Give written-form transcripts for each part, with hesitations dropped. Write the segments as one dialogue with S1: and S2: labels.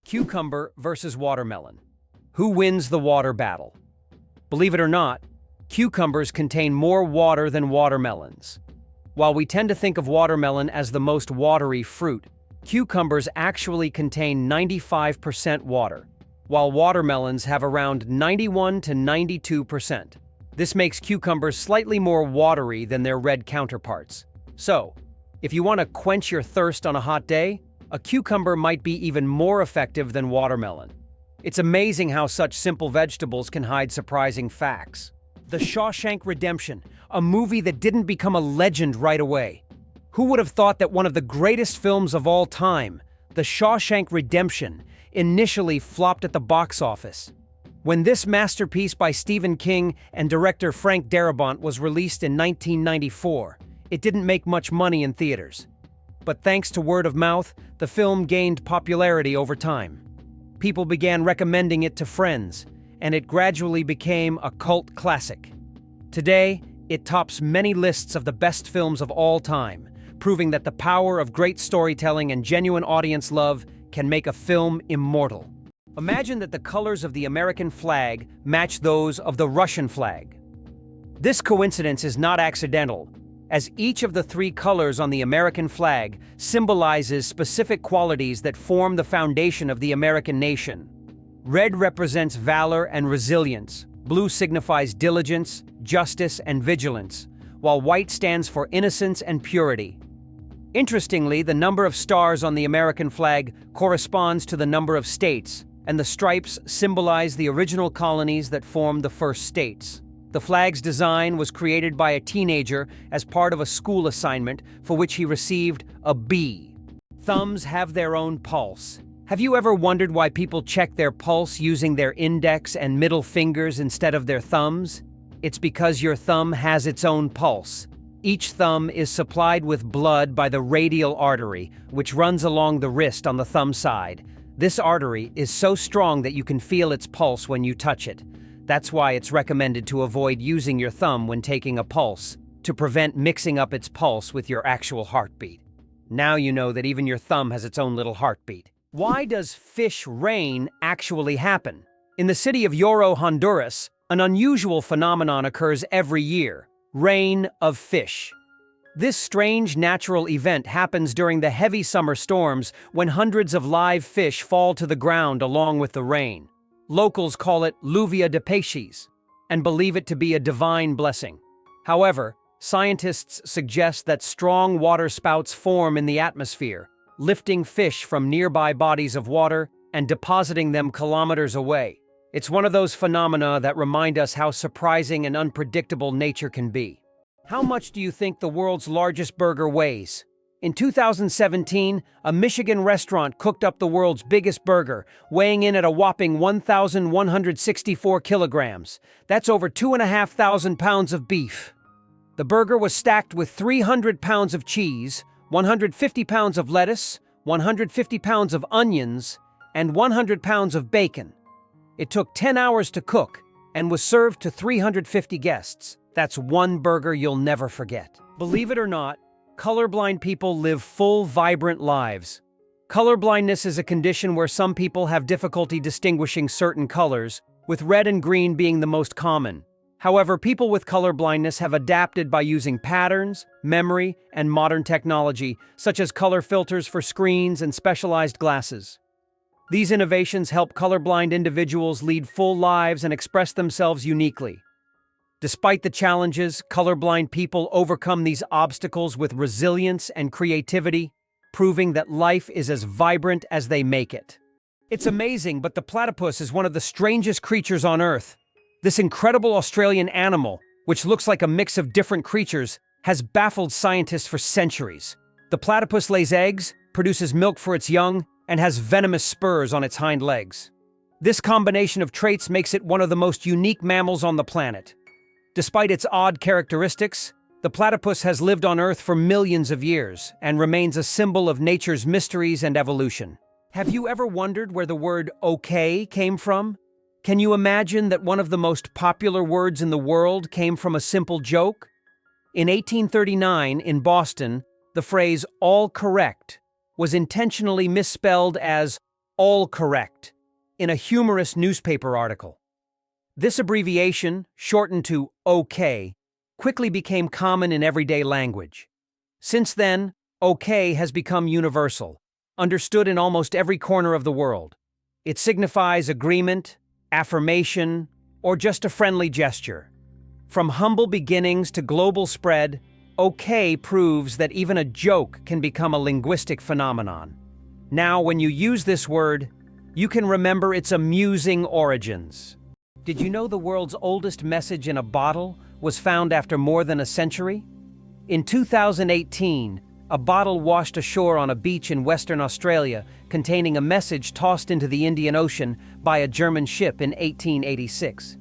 S1: Cucumber versus watermelon. Who wins the water battle? Believe it or not, cucumbers contain more water than watermelons. While we tend to think of watermelon as the most watery fruit, cucumbers actually contain 95% water, while watermelons have around 91 to 92%. This makes cucumbers slightly more watery than their red counterparts. So, if you want to quench your thirst on a hot day, a cucumber might be even more effective than watermelon. It's amazing how such simple vegetables can hide surprising facts. The Shawshank Redemption, a movie that didn't become a legend right away. Who would have thought that one of the greatest films of all time, The Shawshank Redemption, initially flopped at the box office? When this masterpiece by Stephen King and director Frank Darabont was released in 1994, it didn't make much money in theaters. But thanks to word of mouth, the film gained popularity over time. People began recommending it to friends, and it gradually became a cult classic. Today, it tops many lists of the best films of all time, proving that the power of great storytelling and genuine audience love can make a film immortal. Imagine that the colors of the American flag match those of the Russian flag. This coincidence is not accidental, as each of the three colors on the American flag symbolizes specific qualities that form the foundation of the American nation. Red represents valor and resilience, blue signifies diligence, justice, and vigilance, while white stands for innocence and purity. Interestingly, the number of stars on the American flag corresponds to the number of states, and the stripes symbolize the original colonies that formed the first states. The flag's design was created by a teenager as part of a school assignment for which he received a B. Thumbs have their own pulse. Have you ever wondered why people check their pulse using their index and middle fingers instead of their thumbs? It's because your thumb has its own pulse. Each thumb is supplied with blood by the radial artery, which runs along the wrist on the thumb side. This artery is so strong that you can feel its pulse when you touch it. That's why it's recommended to avoid using your thumb when taking a pulse, to prevent mixing up its pulse with your actual heartbeat. Now you know that even your thumb has its own little heartbeat. Why does fish rain actually happen? In the city of Yoro, Honduras, an unusual phenomenon occurs every year: rain of fish. This strange natural event happens during the heavy summer storms when hundreds of live fish fall to the ground along with the rain. Locals call it lluvia de peces and believe it to be a divine blessing. However, scientists suggest that strong water spouts form in the atmosphere, lifting fish from nearby bodies of water and depositing them kilometers away. It's one of those phenomena that remind us how surprising and unpredictable nature can be. How much do you think the world's largest burger weighs? In 2017, a Michigan restaurant cooked up the world's biggest burger, weighing in at a whopping 1,164 kilograms. That's over 2,500 pounds of beef. The burger was stacked with 300 pounds of cheese, 150 pounds of lettuce, 150 pounds of onions, and 100 pounds of bacon. It took 10 hours to cook and was served to 350 guests. That's one burger you'll never forget. Believe it or not, colorblind people live full, vibrant lives. Colorblindness is a condition where some people have difficulty distinguishing certain colors, with red and green being the most common. However, people with colorblindness have adapted by using patterns, memory, and modern technology, such as color filters for screens and specialized glasses. These innovations help colorblind individuals lead full lives and express themselves uniquely. Despite the challenges, colorblind people overcome these obstacles with resilience and creativity, proving that life is as vibrant as they make it. It's amazing, but the platypus is one of the strangest creatures on Earth. This incredible Australian animal, which looks like a mix of different creatures, has baffled scientists for centuries. The platypus lays eggs, produces milk for its young, and has venomous spurs on its hind legs. This combination of traits makes it one of the most unique mammals on the planet. Despite its odd characteristics, the platypus has lived on Earth for millions of years and remains a symbol of nature's mysteries and evolution. Have you ever wondered where the word okay came from? Can you imagine that one of the most popular words in the world came from a simple joke? In 1839, in Boston, the phrase "all correct" was intentionally misspelled as All correct, in a humorous newspaper article. This abbreviation, shortened to OK, quickly became common in everyday language. Since then, OK has become universal, understood in almost every corner of the world. It signifies agreement, affirmation, or just a friendly gesture. From humble beginnings to global spread, OK proves that even a joke can become a linguistic phenomenon. Now, when you use this word, you can remember its amusing origins. Did you know the world's oldest message in a bottle was found after more than a century? In 2018, a bottle washed ashore on a beach in Western Australia containing a message tossed into the Indian Ocean by a German ship in 1886.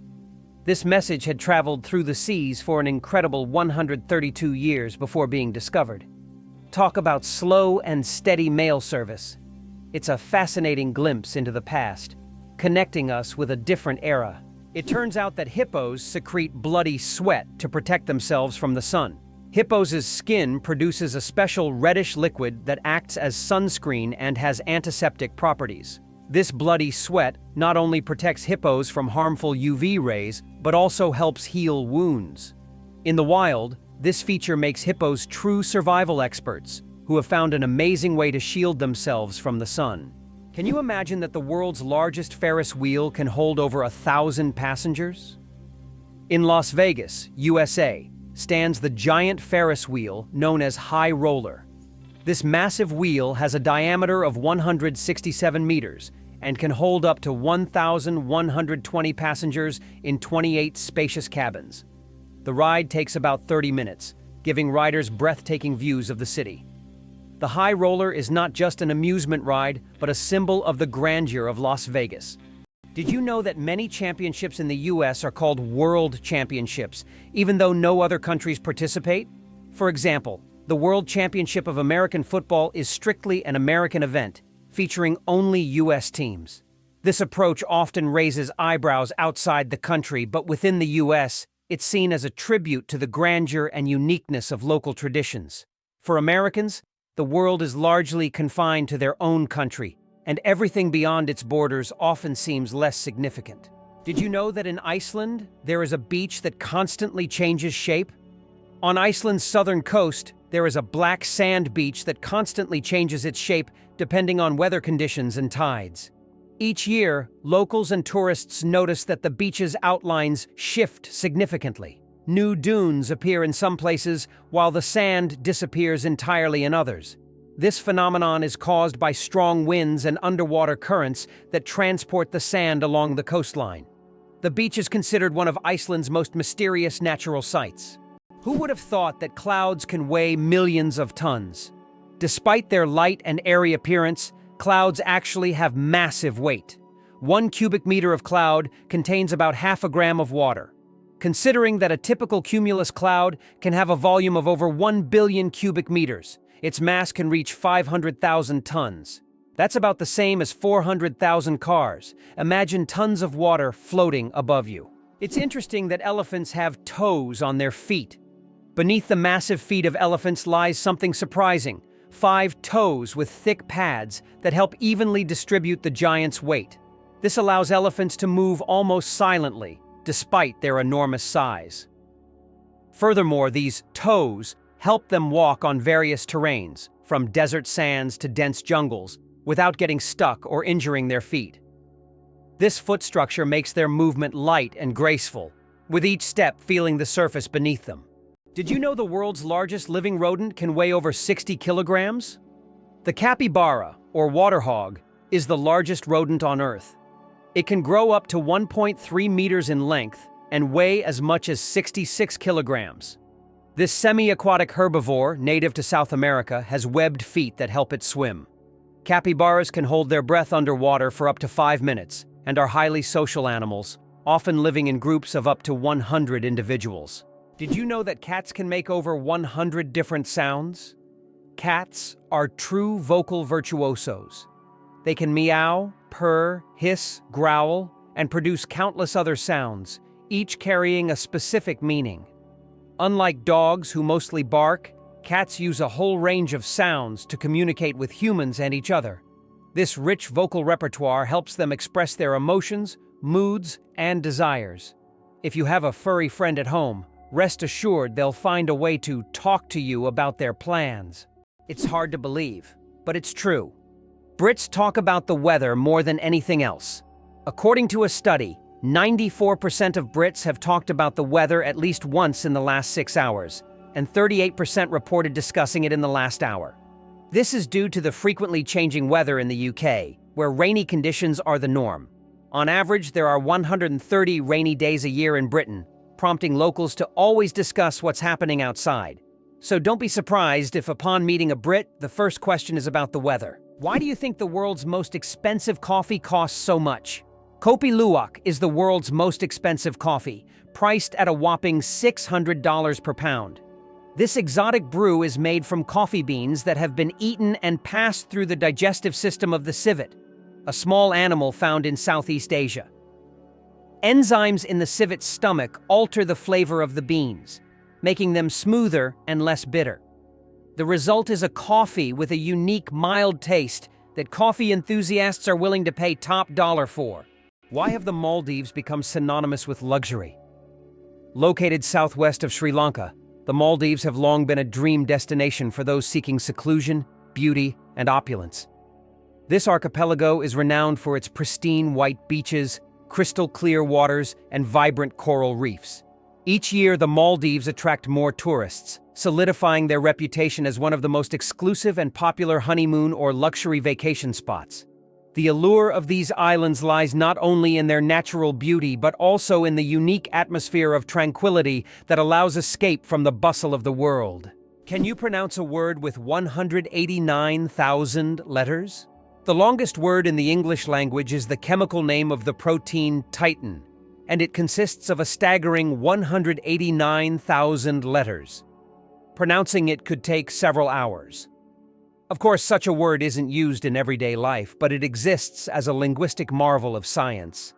S1: This message had traveled through the seas for an incredible 132 years before being discovered. Talk about slow and steady mail service. It's a fascinating glimpse into the past, connecting us with a different era. It turns out that hippos secrete bloody sweat to protect themselves from the sun. Hippos' skin produces a special reddish liquid that acts as sunscreen and has antiseptic properties. This bloody sweat not only protects hippos from harmful UV rays, but also helps heal wounds. In the wild, this feature makes hippos true survival experts who have found an amazing way to shield themselves from the sun. Can you imagine that the world's largest Ferris wheel can hold over 1,000 passengers? In Las Vegas, USA, stands the giant Ferris wheel known as High Roller. This massive wheel has a diameter of 167 meters and can hold up to 1,120 passengers in 28 spacious cabins. The ride takes about 30 minutes, giving riders breathtaking views of the city. The High Roller is not just an amusement ride, but a symbol of the grandeur of Las Vegas. Did you know that many championships in the US are called World Championships, even though no other countries participate? For example, the World Championship of American Football is strictly an American event, featuring only US teams. This approach often raises eyebrows outside the country, but within the US, it's seen as a tribute to the grandeur and uniqueness of local traditions. For Americans, the world is largely confined to their own country, and everything beyond its borders often seems less significant. Did you know that in Iceland, there is a beach that constantly changes shape? On Iceland's southern coast, there is a black sand beach that constantly changes its shape depending on weather conditions and tides. Each year, locals and tourists notice that the beach's outlines shift significantly. New dunes appear in some places, while the sand disappears entirely in others. This phenomenon is caused by strong winds and underwater currents that transport the sand along the coastline. The beach is considered one of Iceland's most mysterious natural sights. Who would have thought that clouds can weigh millions of tons? Despite their light and airy appearance, clouds actually have massive weight. 1 cubic meter of cloud contains about half a gram of water. Considering that a typical cumulus cloud can have a volume of over 1 billion cubic meters, its mass can reach 500,000 tons. That's about the same as 400,000 cars. Imagine tons of water floating above you. It's interesting that elephants have toes on their feet. Beneath the massive feet of elephants lies something surprising: 5 toes with thick pads that help evenly distribute the giant's weight. This allows elephants to move almost silently, despite their enormous size. Furthermore, these toes help them walk on various terrains, from desert sands to dense jungles, without getting stuck or injuring their feet. This foot structure makes their movement light and graceful, with each step feeling the surface beneath them. Did you know the world's largest living rodent can weigh over 60 kilograms? The capybara, or water hog, is the largest rodent on Earth. It can grow up to 1.3 meters in length and weigh as much as 66 kilograms. This semi-aquatic herbivore, native to South America, has webbed feet that help it swim. Capybaras can hold their breath underwater for up to 5 minutes and are highly social animals, often living in groups of up to 100 individuals. Did you know that cats can make over 100 different sounds? Cats are true vocal virtuosos. They can meow, purr, hiss, growl, and produce countless other sounds, each carrying a specific meaning. Unlike dogs who mostly bark, cats use a whole range of sounds to communicate with humans and each other. This rich vocal repertoire helps them express their emotions, moods, and desires. If you have a furry friend at home, rest assured they'll find a way to talk to you about their plans. It's hard to believe, but it's true. Brits talk about the weather more than anything else. According to a study, 94% of Brits have talked about the weather at least once in the last 6 hours, and 38% reported discussing it in the last hour. This is due to the frequently changing weather in the UK, where rainy conditions are the norm. On average, there are 130 rainy days a year in Britain, prompting locals to always discuss what's happening outside. So don't be surprised if upon meeting a Brit, the first question is about the weather. Why do you think the world's most expensive coffee costs so much? Kopi Luwak is the world's most expensive coffee, priced at a whopping $600 per pound. This exotic brew is made from coffee beans that have been eaten and passed through the digestive system of the civet, a small animal found in Southeast Asia. Enzymes in the civet's stomach alter the flavor of the beans, making them smoother and less bitter. The result is a coffee with a unique, mild taste that coffee enthusiasts are willing to pay top dollar for. Why have the Maldives become synonymous with luxury? Located southwest of Sri Lanka, the Maldives have long been a dream destination for those seeking seclusion, beauty, and opulence. This archipelago is renowned for its pristine white beaches, crystal clear waters, and vibrant coral reefs. Each year, the Maldives attract more tourists, solidifying their reputation as one of the most exclusive and popular honeymoon or luxury vacation spots. The allure of these islands lies not only in their natural beauty but also in the unique atmosphere of tranquility that allows escape from the bustle of the world. Can you pronounce a word with 189,000 letters? The longest word in the English language is the chemical name of the protein titin, and it consists of a staggering 189,000 letters. Pronouncing it could take several hours. Of course, such a word isn't used in everyday life, but it exists as a linguistic marvel of science.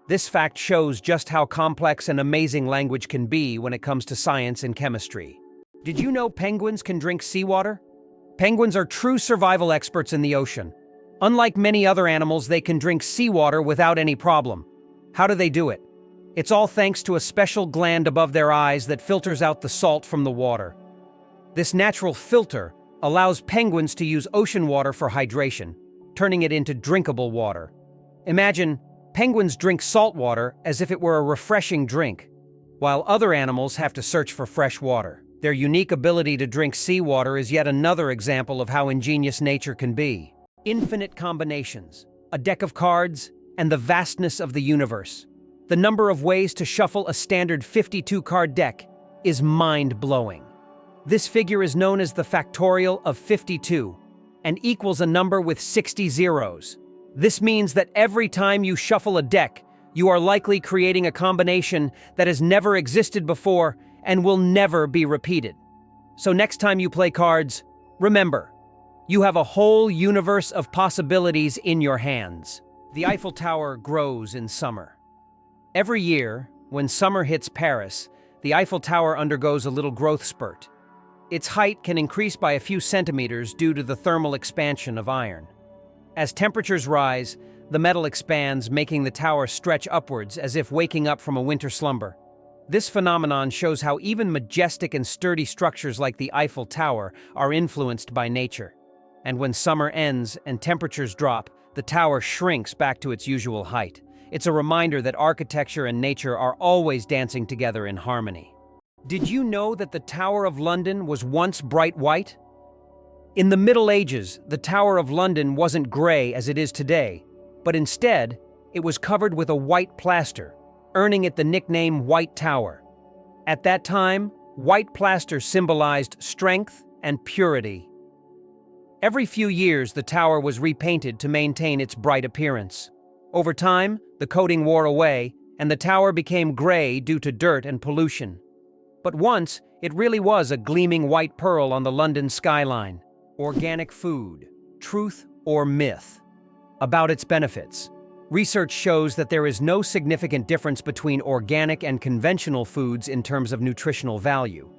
S1: This fact shows just how complex and amazing language can be when it comes to science and chemistry. Did you know penguins can drink seawater? Penguins are true survival experts in the ocean. Unlike many other animals, they can drink seawater without any problem. How do they do it? It's all thanks to a special gland above their eyes that filters out the salt from the water. This natural filter allows penguins to use ocean water for hydration, turning it into drinkable water. Imagine, penguins drink salt water as if it were a refreshing drink, while other animals have to search for fresh water. Their unique ability to drink seawater is yet another example of how ingenious nature can be. Infinite combinations, a deck of cards, and the vastness of the universe. The number of ways to shuffle a standard 52-card deck is mind-blowing. This figure is known as the factorial of 52 and equals a number with 60 zeros. This means that every time you shuffle a deck, you are likely creating a combination that has never existed before and will never be repeated. So next time you play cards, remember, you have a whole universe of possibilities in your hands. The Eiffel Tower grows in summer. Every year, when summer hits Paris, the Eiffel Tower undergoes a little growth spurt. Its height can increase by a few centimeters due to the thermal expansion of iron. As temperatures rise, the metal expands, making the tower stretch upwards as if waking up from a winter slumber. This phenomenon shows how even majestic and sturdy structures like the Eiffel Tower are influenced by nature. And when summer ends and temperatures drop, the tower shrinks back to its usual height. It's a reminder that architecture and nature are always dancing together in harmony. Did you know that the Tower of London was once bright white? In the Middle Ages, the Tower of London wasn't gray as it is today, but instead, it was covered with a white plaster, earning it the nickname White Tower. At that time, white plaster symbolized strength and purity. Every few years, the tower was repainted to maintain its bright appearance. Over time, the coating wore away, and the tower became gray due to dirt and pollution. But once, it really was a gleaming white pearl on the London skyline. Organic food, truth or myth? About its benefits. Research shows that there is no significant difference between organic and conventional foods in terms of nutritional value.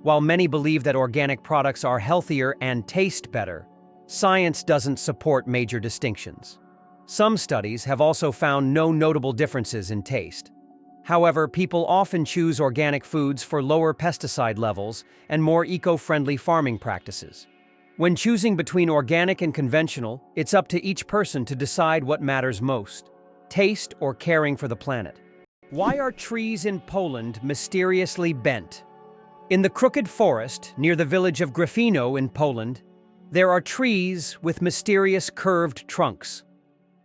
S1: While many believe that organic products are healthier and taste better, science doesn't support major distinctions. Some studies have also found no notable differences in taste. However, people often choose organic foods for lower pesticide levels and more eco-friendly farming practices. When choosing between organic and conventional, it's up to each person to decide what matters most: taste or caring for the planet. Why are trees in Poland mysteriously bent? In the Crooked Forest, near the village of Gryfino in Poland, there are trees with mysterious curved trunks.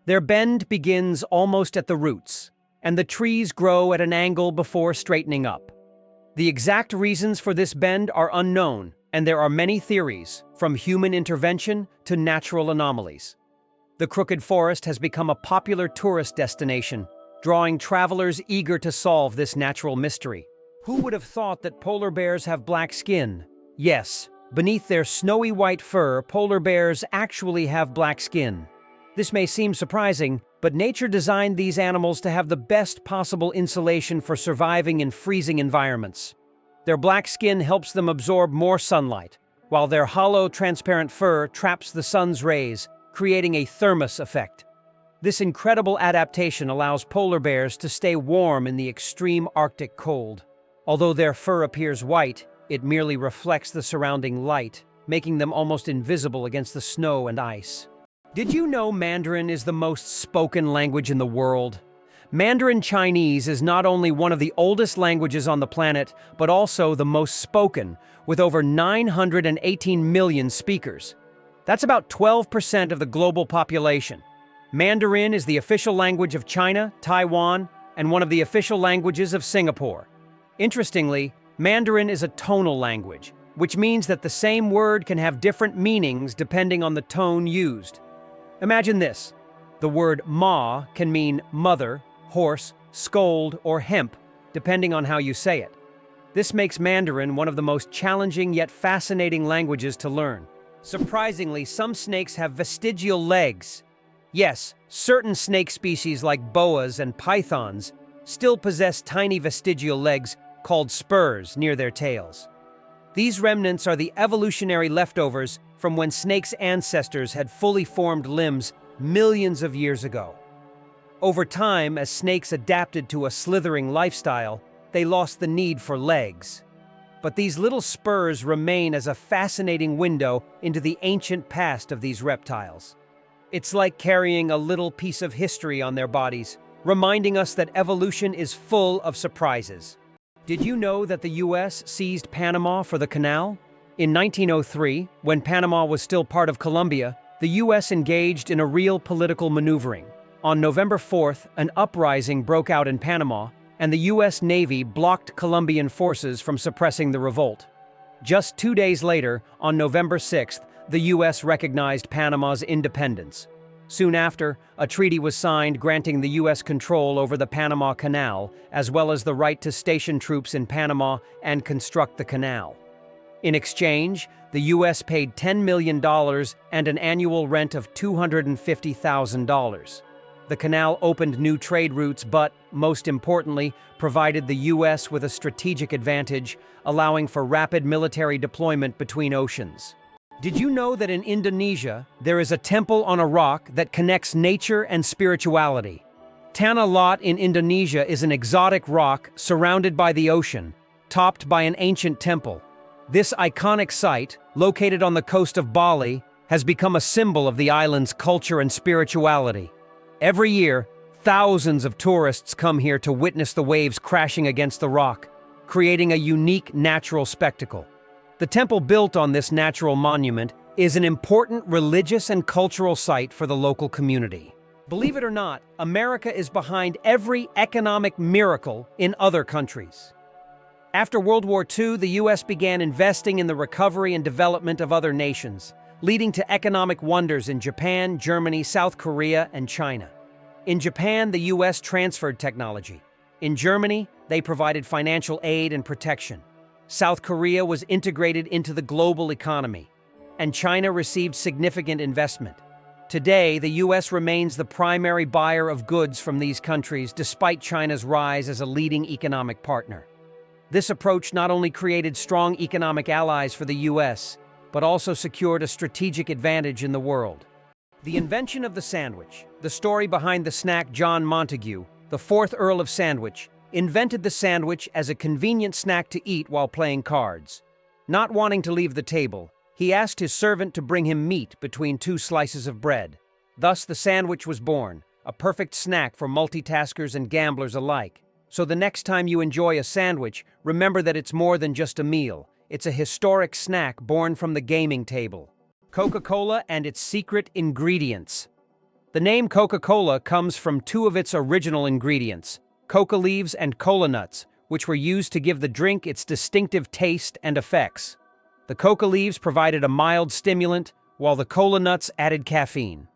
S1: Their bend begins almost at the roots, and the trees grow at an angle before straightening up. The exact reasons for this bend are unknown, and there are many theories, from human intervention to natural anomalies. The Crooked Forest has become a popular tourist destination, drawing travelers eager to solve this natural mystery. Who would have thought that polar bears have black skin? Yes, beneath their snowy white fur, polar bears actually have black skin. This may seem surprising, but nature designed these animals to have the best possible insulation for surviving in freezing environments. Their black skin helps them absorb more sunlight, while their hollow, transparent fur traps the sun's rays, creating a thermos effect. This incredible adaptation allows polar bears to stay warm in the extreme Arctic cold. Although their fur appears white, it merely reflects the surrounding light, making them almost invisible against the snow and ice. Did you know Mandarin is the most spoken language in the world? Mandarin Chinese is not only one of the oldest languages on the planet, but also the most spoken, with over 918 million speakers. That's about 12% of the global population. Mandarin is the official language of China, Taiwan, and one of the official languages of Singapore. Interestingly, Mandarin is a tonal language, which means that the same word can have different meanings depending on the tone used. Imagine this. The word ma can mean mother, horse, scold, or hemp, depending on how you say it. This makes Mandarin one of the most challenging yet fascinating languages to learn. Surprisingly, some snakes have vestigial legs. Yes, certain snake species like boas and pythons still possess tiny vestigial legs called spurs near their tails. These remnants are the evolutionary leftovers from when snakes' ancestors had fully formed limbs millions of years ago. Over time, as snakes adapted to a slithering lifestyle, they lost the need for legs. But these little spurs remain as a fascinating window into the ancient past of these reptiles. It's like carrying a little piece of history on their bodies, reminding us that evolution is full of surprises. Did you know that the US seized Panama for the canal? In 1903, when Panama was still part of Colombia, the US engaged in a real political maneuvering. On November 4th, an uprising broke out in Panama, and the US Navy blocked Colombian forces from suppressing the revolt. Just 2 days later, on November 6th, the US recognized Panama's independence. Soon after, a treaty was signed granting the US control over the Panama Canal, as well as the right to station troops in Panama and construct the canal. In exchange, the US paid $10 million and an annual rent of $250,000. The canal opened new trade routes but, most importantly, provided the US with a strategic advantage, allowing for rapid military deployment between oceans. Did you know that in Indonesia, there is a temple on a rock that connects nature and spirituality? Tanah Lot in Indonesia is an exotic rock surrounded by the ocean, topped by an ancient temple. This iconic site, located on the coast of Bali, has become a symbol of the island's culture and spirituality. Every year, thousands of tourists come here to witness the waves crashing against the rock, creating a unique natural spectacle. The temple built on this natural monument is an important religious and cultural site for the local community. Believe it or not, America is behind every economic miracle in other countries. After World War II, the US began investing in the recovery and development of other nations, leading to economic wonders in Japan, Germany, South Korea, and China. In Japan, the US transferred technology. In Germany, they provided financial aid and protection. South Korea was integrated into the global economy, and China received significant investment. Today, the US remains the primary buyer of goods from these countries despite China's rise as a leading economic partner. This approach not only created strong economic allies for the US, but also secured a strategic advantage in the world. The invention of the sandwich, the story behind the snack. John Montagu, the 4th Earl of Sandwich, invented the sandwich as a convenient snack to eat while playing cards. Not wanting to leave the table, he asked his servant to bring him meat between 2 slices of bread. Thus the sandwich was born, a perfect snack for multitaskers and gamblers alike. So the next time you enjoy a sandwich, remember that it's more than just a meal. It's a historic snack born from the gaming table. Coca-Cola and its secret ingredients. The name Coca-Cola comes from 2 of its original ingredients, coca leaves and cola nuts, which were used to give the drink its distinctive taste and effects. The coca leaves provided a mild stimulant, while the cola nuts added caffeine.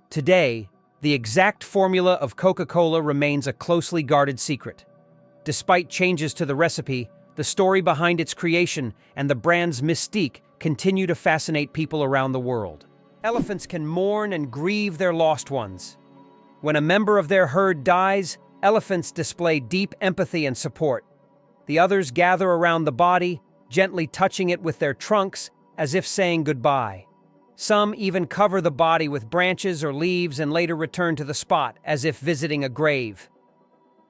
S1: Today, the exact formula of Coca-Cola remains a closely guarded secret. Despite changes to the recipe, the story behind its creation and the brand's mystique continue to fascinate people around the world. Elephants can mourn and grieve their lost ones. When a member of their herd dies, elephants display deep empathy and support. The others gather around the body, gently touching it with their trunks as if saying goodbye. Some even cover the body with branches or leaves and later return to the spot as if visiting a grave.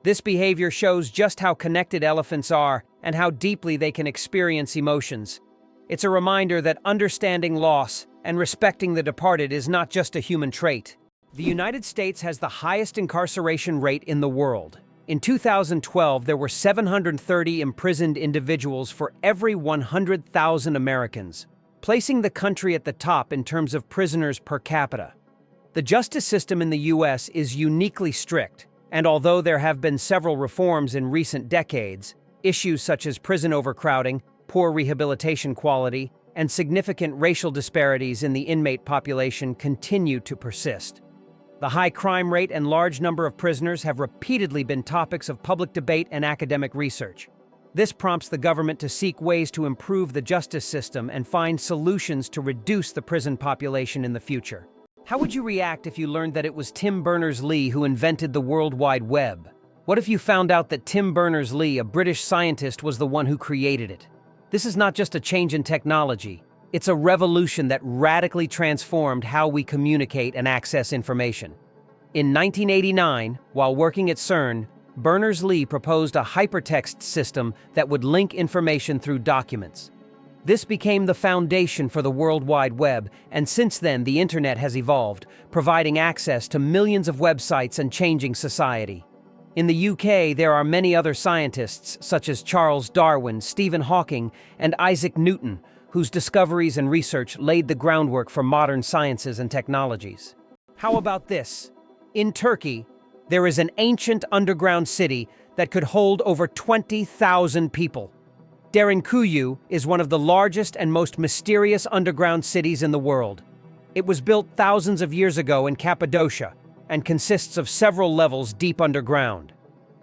S1: This behavior shows just how connected elephants are and how deeply they can experience emotions. It's a reminder that understanding loss and respecting the departed is not just a human trait. The United States has the highest incarceration rate in the world. In 2012, there were 730 imprisoned individuals for every 100,000 Americans, placing the country at the top in terms of prisoners per capita. The justice system in the U.S. is uniquely strict, and although there have been several reforms in recent decades, issues such as prison overcrowding, poor rehabilitation quality, and significant racial disparities in the inmate population continue to persist. The high crime rate and large number of prisoners have repeatedly been topics of public debate and academic research. This prompts the government to seek ways to improve the justice system and find solutions to reduce the prison population in the future. How would you react if you learned that it was Tim Berners-Lee who invented the World Wide Web? What if you found out that Tim Berners-Lee, a British scientist, was the one who created it? This is not just a change in technology. It's a revolution that radically transformed how we communicate and access information. In 1989, while working at CERN, Berners-Lee proposed a hypertext system that would link information through documents. This became the foundation for the World Wide Web, and since then the internet has evolved, providing access to millions of websites and changing society. In the UK, there are many other scientists, such as Charles Darwin, Stephen Hawking, and Isaac Newton, whose discoveries and research laid the groundwork for modern sciences and technologies. How about this? In Turkey, there is an ancient underground city that could hold over 20,000 people. Derinkuyu is one of the largest and most mysterious underground cities in the world. It was built thousands of years ago in Cappadocia and consists of several levels deep underground.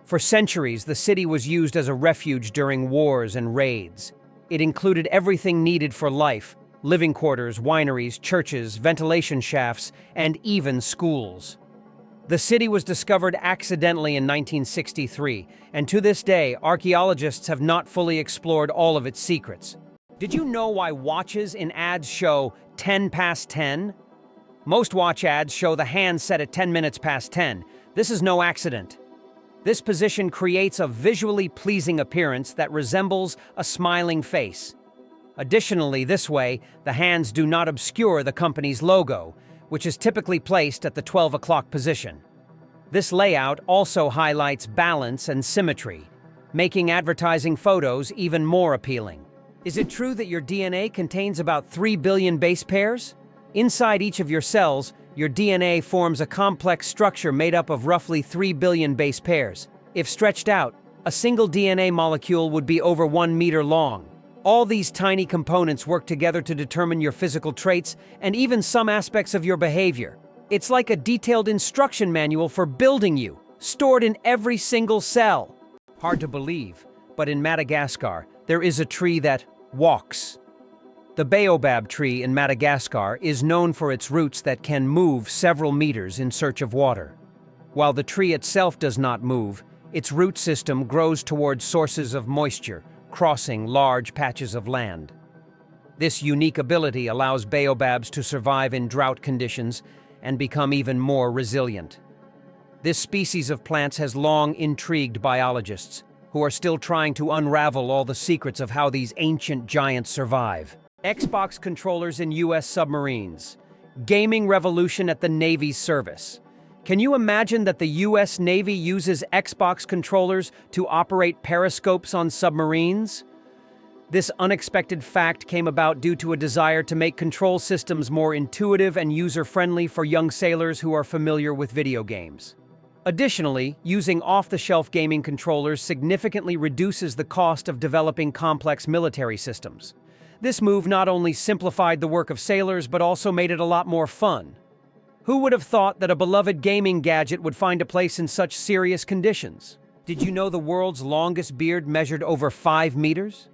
S1: For centuries, the city was used as a refuge during wars and raids. It included everything needed for life: living quarters, wineries, churches, ventilation shafts, and even schools. The city was discovered accidentally in 1963, and to this day, archaeologists have not fully explored all of its secrets. Did you know why watches in ads show 10 past 10? Most watch ads show the hands set at 10 minutes past 10. This is no accident. This position creates a visually pleasing appearance that resembles a smiling face. Additionally, this way, the hands do not obscure the company's logo, which is typically placed at the 12 o'clock position. This layout also highlights balance and symmetry, making advertising photos even more appealing. Is it true that your DNA contains about 3 billion base pairs? Inside each of your cells, your DNA forms a complex structure made up of roughly 3 billion base pairs. If stretched out, a single DNA molecule would be over 1 meter long. All these tiny components work together to determine your physical traits and even some aspects of your behavior. It's like a detailed instruction manual for building you, stored in every single cell. Hard to believe, but in Madagascar, there is a tree that walks. The baobab tree in Madagascar is known for its roots that can move several meters in search of water. While the tree itself does not move, its root system grows towards sources of moisture, crossing large patches of land. This unique ability allows baobabs to survive in drought conditions and become even more resilient. This species of plants has long intrigued biologists, who are still trying to unravel all the secrets of how these ancient giants survive. Xbox controllers in U.S. submarines. Gaming revolution at the Navy's service. Can you imagine that the U.S. Navy uses Xbox controllers to operate periscopes on submarines? This unexpected fact came about due to a desire to make control systems more intuitive and user-friendly for young sailors who are familiar with video games. Additionally, using off-the-shelf gaming controllers significantly reduces the cost of developing complex military systems. This move not only simplified the work of sailors, but also made it a lot more fun. Who would have thought that a beloved gaming gadget would find a place in such serious conditions? Did you know the world's longest beard measured over 5 meters?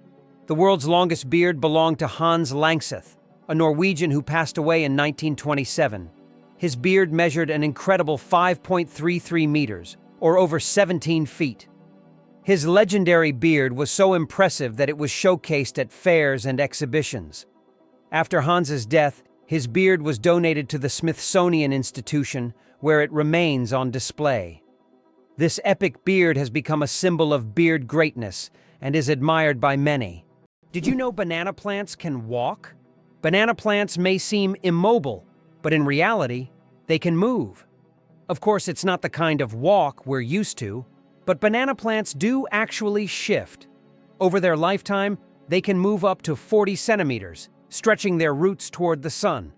S1: The world's longest beard belonged to Hans Langseth, a Norwegian who passed away in 1927. His beard measured an incredible 5.33 meters, or over 17 feet. His legendary beard was so impressive that it was showcased at fairs and exhibitions. After Hans's death, his beard was donated to the Smithsonian Institution, where it remains on display. This epic beard has become a symbol of beard greatness and is admired by many. Did you know banana plants can walk? Banana plants may seem immobile, but in reality, they can move. Of course, it's not the kind of walk we're used to, but banana plants do actually shift. Over their lifetime, they can move up to 40 centimeters, stretching their roots toward the sun.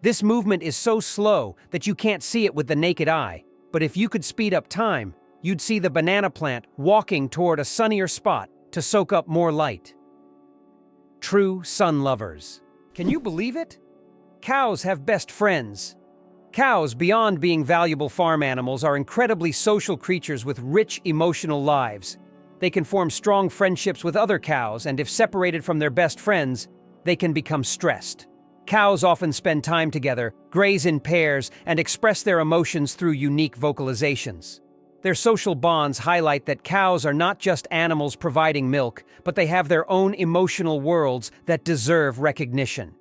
S1: This movement is so slow that you can't see it with the naked eye, but if you could speed up time, you'd see the banana plant walking toward a sunnier spot to soak up more light. True sun lovers. Can you believe it? Cows have best friends. Cows, beyond being valuable farm animals, are incredibly social creatures with rich emotional lives. They can form strong friendships with other cows, and if separated from their best friends, they can become stressed. Cows often spend time together, graze in pairs, and express their emotions through unique vocalizations. Their social bonds highlight that cows are not just animals providing milk, but they have their own emotional worlds that deserve recognition.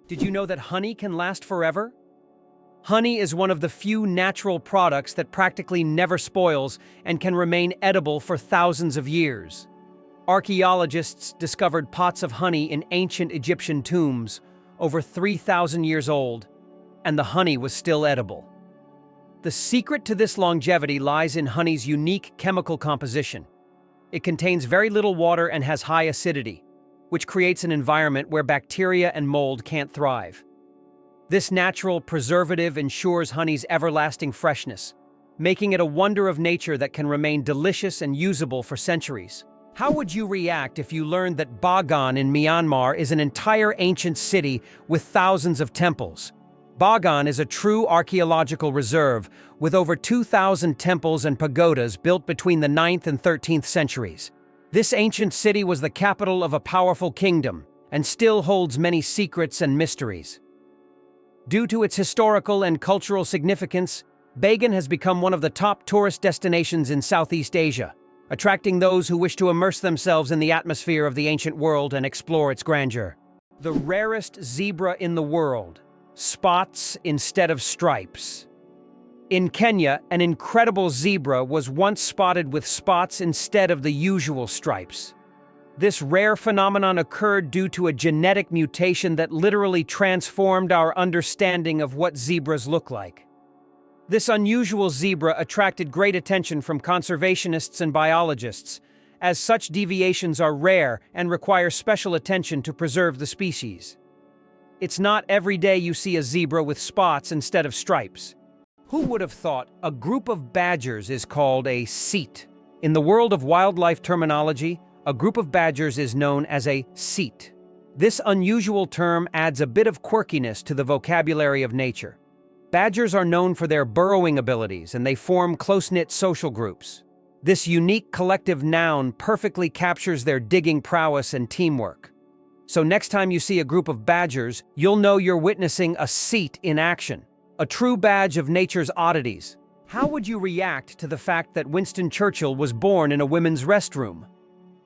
S1: Did you know that honey can last forever? Honey is one of the few natural products that practically never spoils and can remain edible for thousands of years. Archaeologists discovered pots of honey in ancient Egyptian tombs, over 3,000 years old, and the honey was still edible. The secret to this longevity lies in honey's unique chemical composition. It contains very little water and has high acidity, which creates an environment where bacteria and mold can't thrive. This natural preservative ensures honey's everlasting freshness, making it a wonder of nature that can remain delicious and usable for centuries. How would you react if you learned that Bagan in Myanmar is an entire ancient city with thousands of temples? Bagan is a true archaeological reserve with over 2,000 temples and pagodas built between the 9th and 13th centuries. This ancient city was the capital of a powerful kingdom and still holds many secrets and mysteries. Due to its historical and cultural significance, Bagan has become one of the top tourist destinations in Southeast Asia, attracting those who wish to immerse themselves in the atmosphere of the ancient world and explore its grandeur. The rarest zebra in the world. Spots instead of stripes. In Kenya, an incredible zebra was once spotted with spots instead of the usual stripes. This rare phenomenon occurred due to a genetic mutation that literally transformed our understanding of what zebras look like. This unusual zebra attracted great attention from conservationists and biologists, as such deviations are rare and require special attention to preserve the species. It's not every day you see a zebra with spots instead of stripes. Who would have thought a group of badgers is called a seat? In the world of wildlife terminology, a group of badgers is known as a seat. This unusual term adds a bit of quirkiness to the vocabulary of nature. Badgers are known for their burrowing abilities, and they form close-knit social groups. This unique collective noun perfectly captures their digging prowess and teamwork. So next time you see a group of badgers, you'll know you're witnessing a seat in action, a true badge of nature's oddities. How would you react to the fact that Winston Churchill was born in a women's restroom?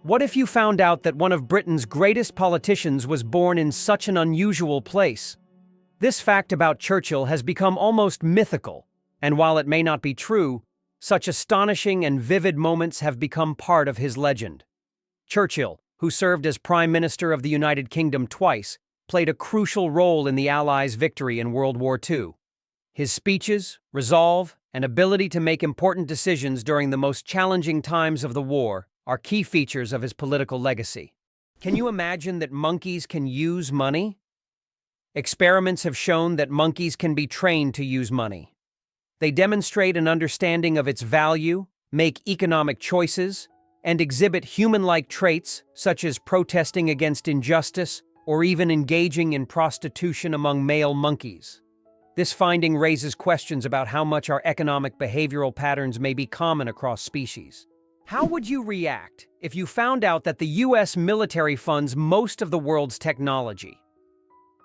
S1: What if you found out that one of Britain's greatest politicians was born in such an unusual place? This fact about Churchill has become almost mythical, and while it may not be true, such astonishing and vivid moments have become part of his legend. Churchill, who served as Prime Minister of the United Kingdom twice, played a crucial role in the Allies' victory in World War II. His speeches, resolve, and ability to make important decisions during the most challenging times of the war are key features of his political legacy. Can you imagine that monkeys can use money? Experiments have shown that monkeys can be trained to use money. They demonstrate an understanding of its value, make economic choices, and exhibit human-like traits such as protesting against injustice or even engaging in prostitution among male monkeys. This finding raises questions about how much our economic behavioral patterns may be common across species. How would you react if you found out that the U.S. military funds most of the world's technology?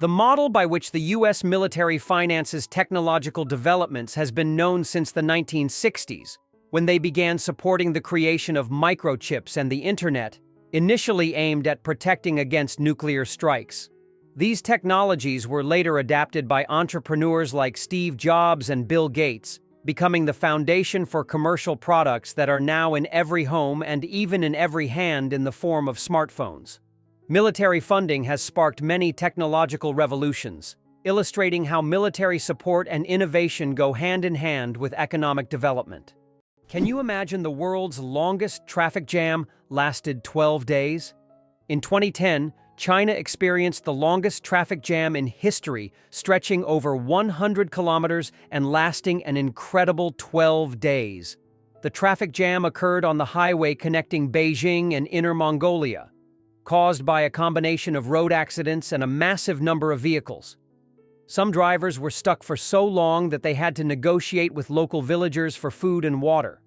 S1: The model by which the U.S. military finances technological developments has been known since the 1960s, when they began supporting the creation of microchips and the Internet, initially aimed at protecting against nuclear strikes. These technologies were later adapted by entrepreneurs like Steve Jobs and Bill Gates, becoming the foundation for commercial products that are now in every home and even in every hand in the form of smartphones. Military funding has sparked many technological revolutions, illustrating how military support and innovation go hand in hand with economic development. Can you imagine the world's longest traffic jam lasted 12 days? In 2010, China experienced the longest traffic jam in history, stretching over 100 kilometers and lasting an incredible 12 days. The traffic jam occurred on the highway connecting Beijing and Inner Mongolia, caused by a combination of road accidents and a massive number of vehicles. Some drivers were stuck for so long that they had to negotiate with local villagers for food and water.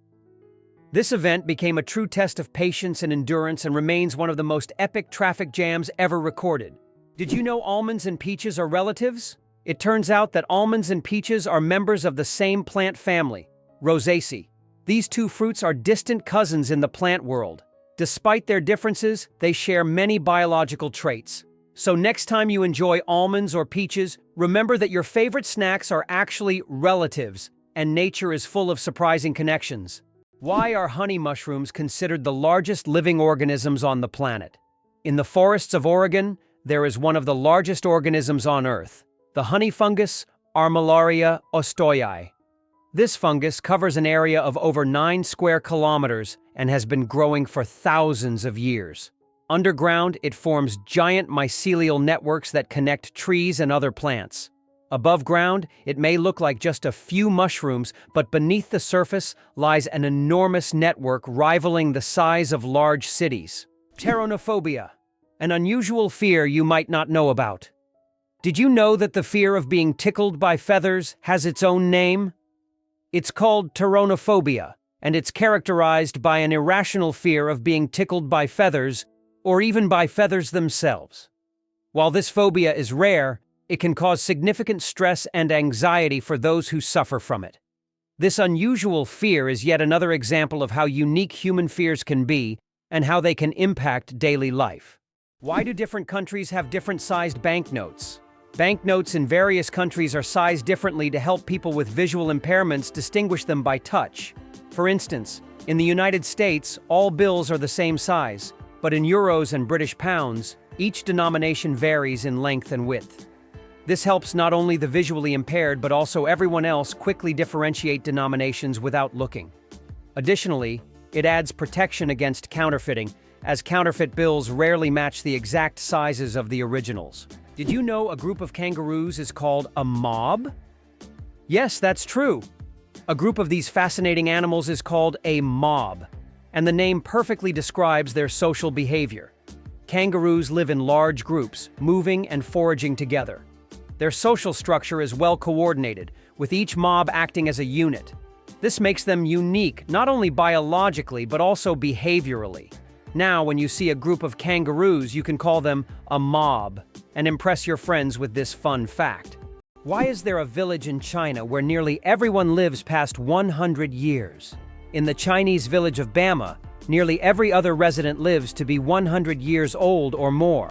S1: This event became a true test of patience and endurance and remains one of the most epic traffic jams ever recorded. Did you know almonds and peaches are relatives? It turns out that almonds and peaches are members of the same plant family, Rosaceae. These two fruits are distant cousins in the plant world. Despite their differences, they share many biological traits. So next time you enjoy almonds or peaches, remember that your favorite snacks are actually relatives, and nature is full of surprising connections. Why are honey mushrooms considered the largest living organisms on the planet? In the forests of Oregon, there is one of the largest organisms on Earth, the honey fungus Armillaria ostoyi. This fungus covers an area of over 9 square kilometers and has been growing for thousands of years. Underground, it forms giant mycelial networks that connect trees and other plants. Above ground, it may look like just a few mushrooms, but beneath the surface lies an enormous network rivaling the size of large cities. Pteronophobia, an unusual fear you might not know about. Did you know that the fear of being tickled by feathers has its own name? It's called pteronophobia, and it's characterized by an irrational fear of being tickled by feathers, or even by feathers themselves. While this phobia is rare, it can cause significant stress and anxiety for those who suffer from it. This unusual fear is yet another example of how unique human fears can be and how they can impact daily life. Why do different countries have different sized banknotes? Banknotes in various countries are sized differently to help people with visual impairments distinguish them by touch. For instance, in the United States, all bills are the same size, but in euros and British pounds, each denomination varies in length and width. This helps not only the visually impaired but also everyone else quickly differentiate denominations without looking. Additionally, it adds protection against counterfeiting, as counterfeit bills rarely match the exact sizes of the originals. Did you know a group of kangaroos is called a mob? Yes, that's true. A group of these fascinating animals is called a mob, and the name perfectly describes their social behavior. Kangaroos live in large groups, moving and foraging together. Their social structure is well coordinated, with each mob acting as a unit. This makes them unique, not only biologically, but also behaviorally. Now, when you see a group of kangaroos, you can call them a mob, and impress your friends with this fun fact. Why is there a village in China where nearly everyone lives past 100 years? In the Chinese village of Bama, Nearly every other resident lives to be 100 years old or more.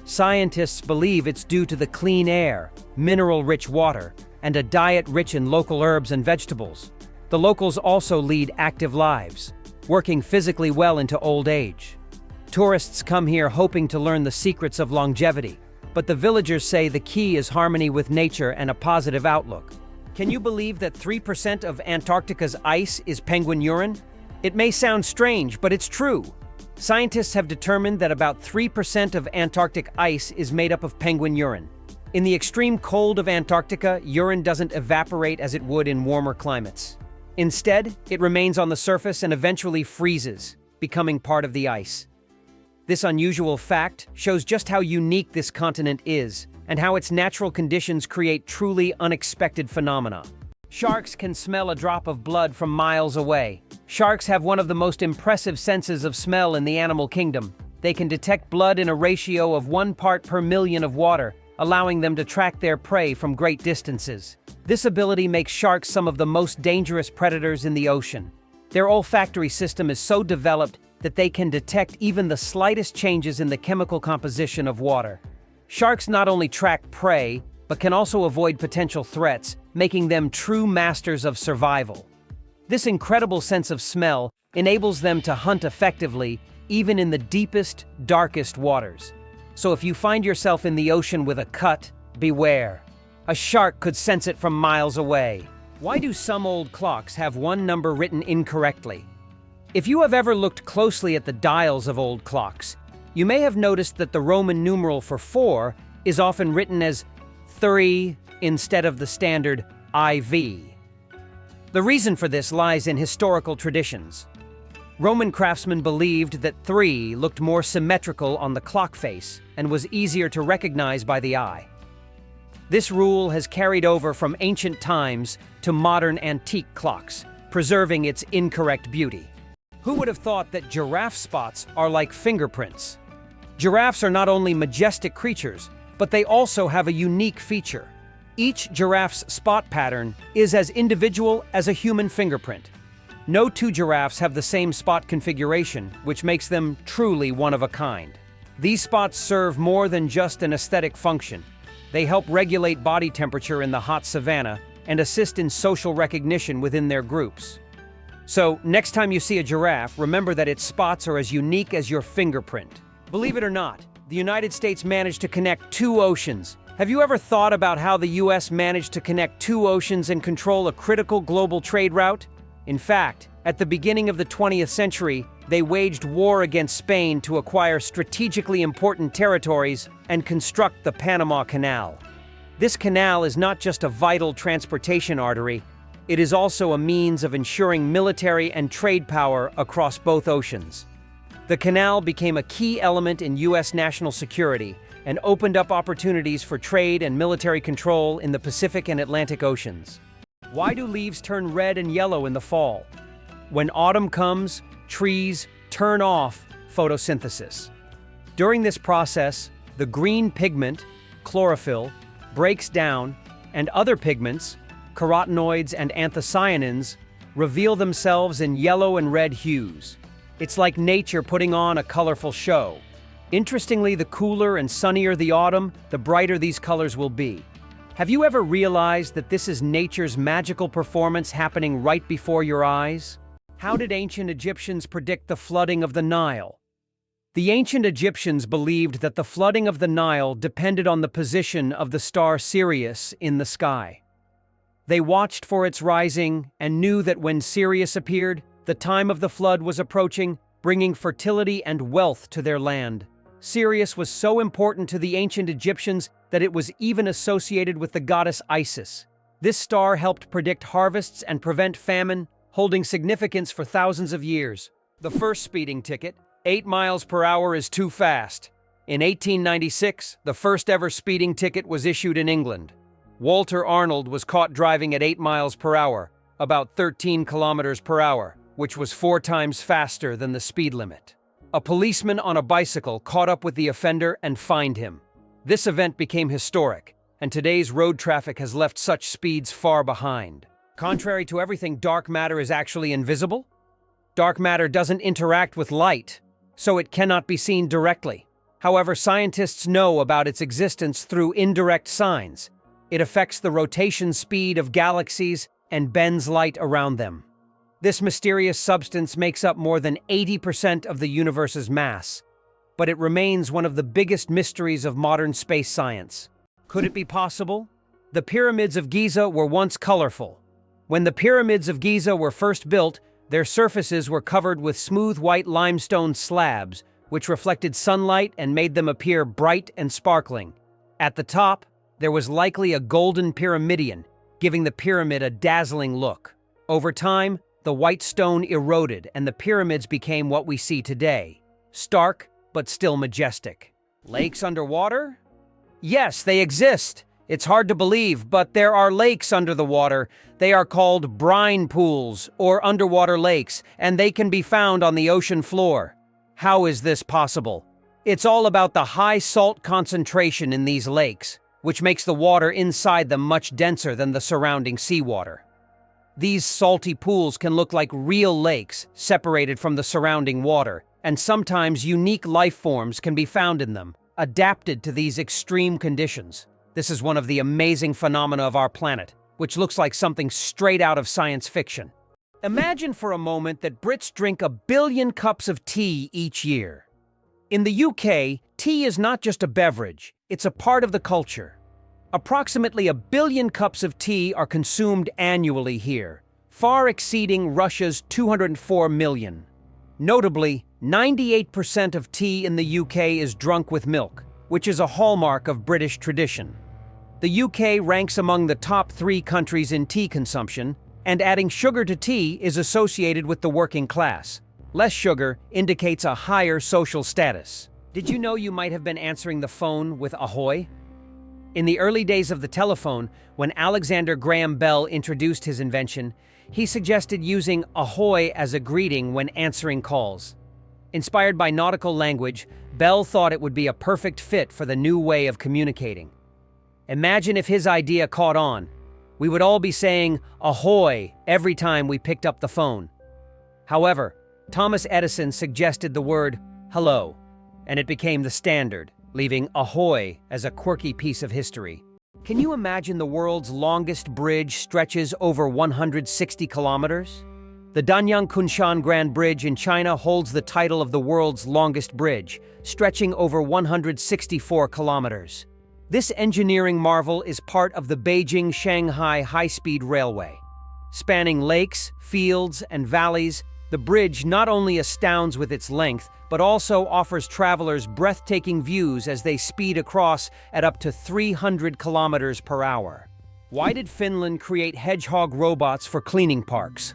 S1: Scientists believe it's due to the clean air, mineral-rich water, and a diet rich in local herbs and vegetables. The locals also lead active lives, working physically well into old age. Tourists come here hoping to learn the secrets of longevity, but the villagers say the key is harmony with nature and a positive outlook. Can you believe that 3% of Antarctica's ice is penguin urine? It may sound strange, but it's true. Scientists have determined that about 3% of Antarctic ice is made up of penguin urine. In the extreme cold of Antarctica, urine doesn't evaporate as it would in warmer climates. Instead, it remains on the surface and eventually freezes, becoming part of the ice. This unusual fact shows just how unique this continent is and how its natural conditions create truly unexpected phenomena. Sharks can smell a drop of blood from miles away. Sharks have one of the most impressive senses of smell in the animal kingdom. They can detect blood in a ratio of 1 part per million of water, allowing them to track their prey from great distances. This ability makes sharks some of the most dangerous predators in the ocean. Their olfactory system is so developed that they can detect even the slightest changes in the chemical composition of water. Sharks not only track prey, but can also avoid potential threats, making them true masters of survival. This incredible sense of smell enables them to hunt effectively, even in the deepest, darkest waters. So if you find yourself in the ocean with a cut, beware. A shark could sense it from miles away. Why do some old clocks have one number written incorrectly? If you have ever looked closely at the dials of old clocks, you may have noticed that the Roman numeral for 4 is often written as 3 instead of the standard IV. The reason for this lies in historical traditions. Roman craftsmen believed that 3 looked more symmetrical on the clock face and was easier to recognize by the eye. This rule has carried over from ancient times to modern antique clocks, preserving its incorrect beauty. Who would have thought that giraffe spots are like fingerprints? Giraffes are not only majestic creatures, but they also have a unique feature. Each giraffe's spot pattern is as individual as a human fingerprint. No two giraffes have the same spot configuration, which makes them truly one of a kind. These spots serve more than just an aesthetic function. They help regulate body temperature in the hot savanna and assist in social recognition within their groups. So, next time you see a giraffe, remember that its spots are as unique as your fingerprint. Believe it or not, the United States managed to connect 2 oceans. Have you ever thought about how the US managed to connect 2 oceans and control a critical global trade route? In fact, at the beginning of the 20th century, they waged war against Spain to acquire strategically important territories and construct the Panama Canal. This canal is not just a vital transportation artery, it is also a means of ensuring military and trade power across both oceans. The canal became a key element in US national security and opened up opportunities for trade and military control in the Pacific and Atlantic Oceans. Why do leaves turn red and yellow in the fall? When autumn comes, trees turn off photosynthesis. During this process, the green pigment, chlorophyll, breaks down, and other pigments, carotenoids and anthocyanins, reveal themselves in yellow and red hues. It's like nature putting on a colorful show. Interestingly, the cooler and sunnier the autumn, the brighter these colors will be. Have you ever realized that this is nature's magical performance happening right before your eyes? How did ancient Egyptians predict the flooding of the Nile? The ancient Egyptians believed that the flooding of the Nile depended on the position of the star Sirius in the sky. They watched for its rising and knew that when Sirius appeared, the time of the flood was approaching, bringing fertility and wealth to their land. Sirius was so important to the ancient Egyptians that it was even associated with the goddess Isis. This star helped predict harvests and prevent famine, holding significance for thousands of years. The first speeding ticket, 8 miles per hour is too fast. In 1896, the first ever speeding ticket was issued in England. Walter Arnold was caught driving at 8 miles per hour, about 13 kilometers per hour, which was 4 times faster than the speed limit. A policeman on a bicycle caught up with the offender and fined him. This event became historic, and today's road traffic has left such speeds far behind. Contrary to everything, dark matter is actually invisible? Dark matter doesn't interact with light, so it cannot be seen directly. However, scientists know about its existence through indirect signs. It affects the rotation speed of galaxies and bends light around them. This mysterious substance makes up more than 80% of the universe's mass, but it remains one of the biggest mysteries of modern space science. Could it be possible? The pyramids of Giza were once colorful. When the pyramids of Giza were first built, their surfaces were covered with smooth white limestone slabs, which reflected sunlight and made them appear bright and sparkling. At the top, there was likely a golden pyramidion, giving the pyramid a dazzling look. Over time, the white stone eroded and the pyramids became what we see today. Stark, but still majestic. Lakes underwater? Yes, they exist. It's hard to believe, but there are lakes under the water. They are called brine pools or underwater lakes, and they can be found on the ocean floor. How is this possible? It's all about the high salt concentration in these lakes, which makes the water inside them much denser than the surrounding seawater. These salty pools can look like real lakes, separated from the surrounding water, and sometimes unique life forms can be found in them, adapted to these extreme conditions. This is one of the amazing phenomena of our planet, which looks like something straight out of science fiction. Imagine for a moment that Brits drink 1 billion cups of tea each year. In the UK, tea is not just a beverage, it's a part of the culture. Approximately 1 billion cups of tea are consumed annually here, far exceeding Russia's 204 million. Notably, 98% of tea in the UK is drunk with milk, which is a hallmark of British tradition. The UK ranks among the top 3 countries in tea consumption, and adding sugar to tea is associated with the working class. Less sugar indicates a higher social status. Did you know you might have been answering the phone with ahoy? In the early days of the telephone, when Alexander Graham Bell introduced his invention, he suggested using ahoy as a greeting when answering calls. Inspired by nautical language, Bell thought it would be a perfect fit for the new way of communicating. Imagine if his idea caught on. We would all be saying ahoy every time we picked up the phone. However, Thomas Edison suggested the word hello, and it became the standard, leaving ahoy as a quirky piece of history. Can you imagine the world's longest bridge stretches over 160 kilometers? The Danyang Kunshan Grand Bridge in China holds the title of the world's longest bridge, stretching over 164 kilometers. This engineering marvel is part of the Beijing-Shanghai high-speed railway. Spanning lakes, fields, and valleys, the bridge not only astounds with its length, but also offers travelers breathtaking views as they speed across at up to 300 kilometers per hour. Why did Finland create hedgehog robots for cleaning parks?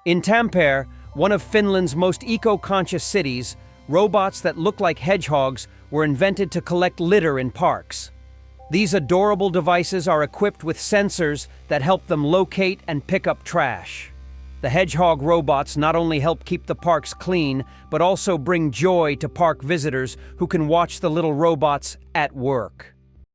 S1: In Tampere, one of Finland's most eco-conscious cities, robots that look like hedgehogs were invented to collect litter in parks. These adorable devices are equipped with sensors that help them locate and pick up trash. The hedgehog robots not only help keep the parks clean, but also bring joy to park visitors who can watch the little robots at work.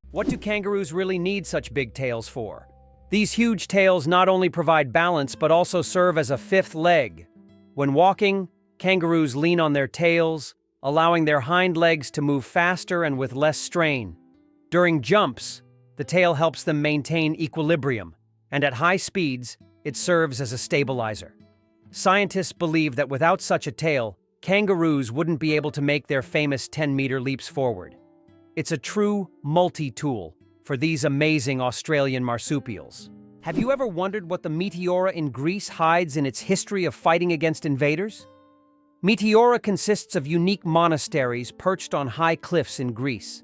S1: What do kangaroos really need such big tails for? These huge tails not only provide balance, but also serve as a fifth leg. When walking, kangaroos lean on their tails, allowing their hind legs to move faster and with less strain. During jumps, the tail helps them maintain equilibrium, and at high speeds, it serves as a stabilizer. Scientists believe that without such a tail, kangaroos wouldn't be able to make their famous 10-meter leaps forward. It's a true multi-tool for these amazing Australian marsupials. Have you ever wondered what the Meteora in Greece hides in its history of fighting against invaders? Meteora consists of unique monasteries perched on high cliffs in Greece.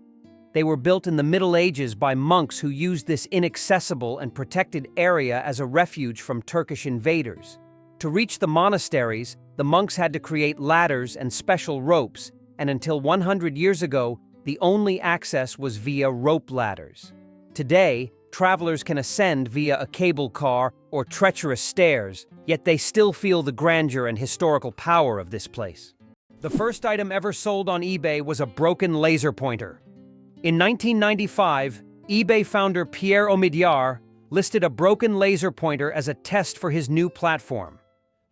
S1: They were built in the Middle Ages by monks who used this inaccessible and protected area as a refuge from Turkish invaders. To reach the monasteries, the monks had to create ladders and special ropes, and until 100 years ago, the only access was via rope ladders. Today, travelers can ascend via a cable car or treacherous stairs, yet they still feel the grandeur and historical power of this place. The first item ever sold on eBay was a broken laser pointer. In 1995, eBay founder Pierre Omidyar listed a broken laser pointer as a test for his new platform.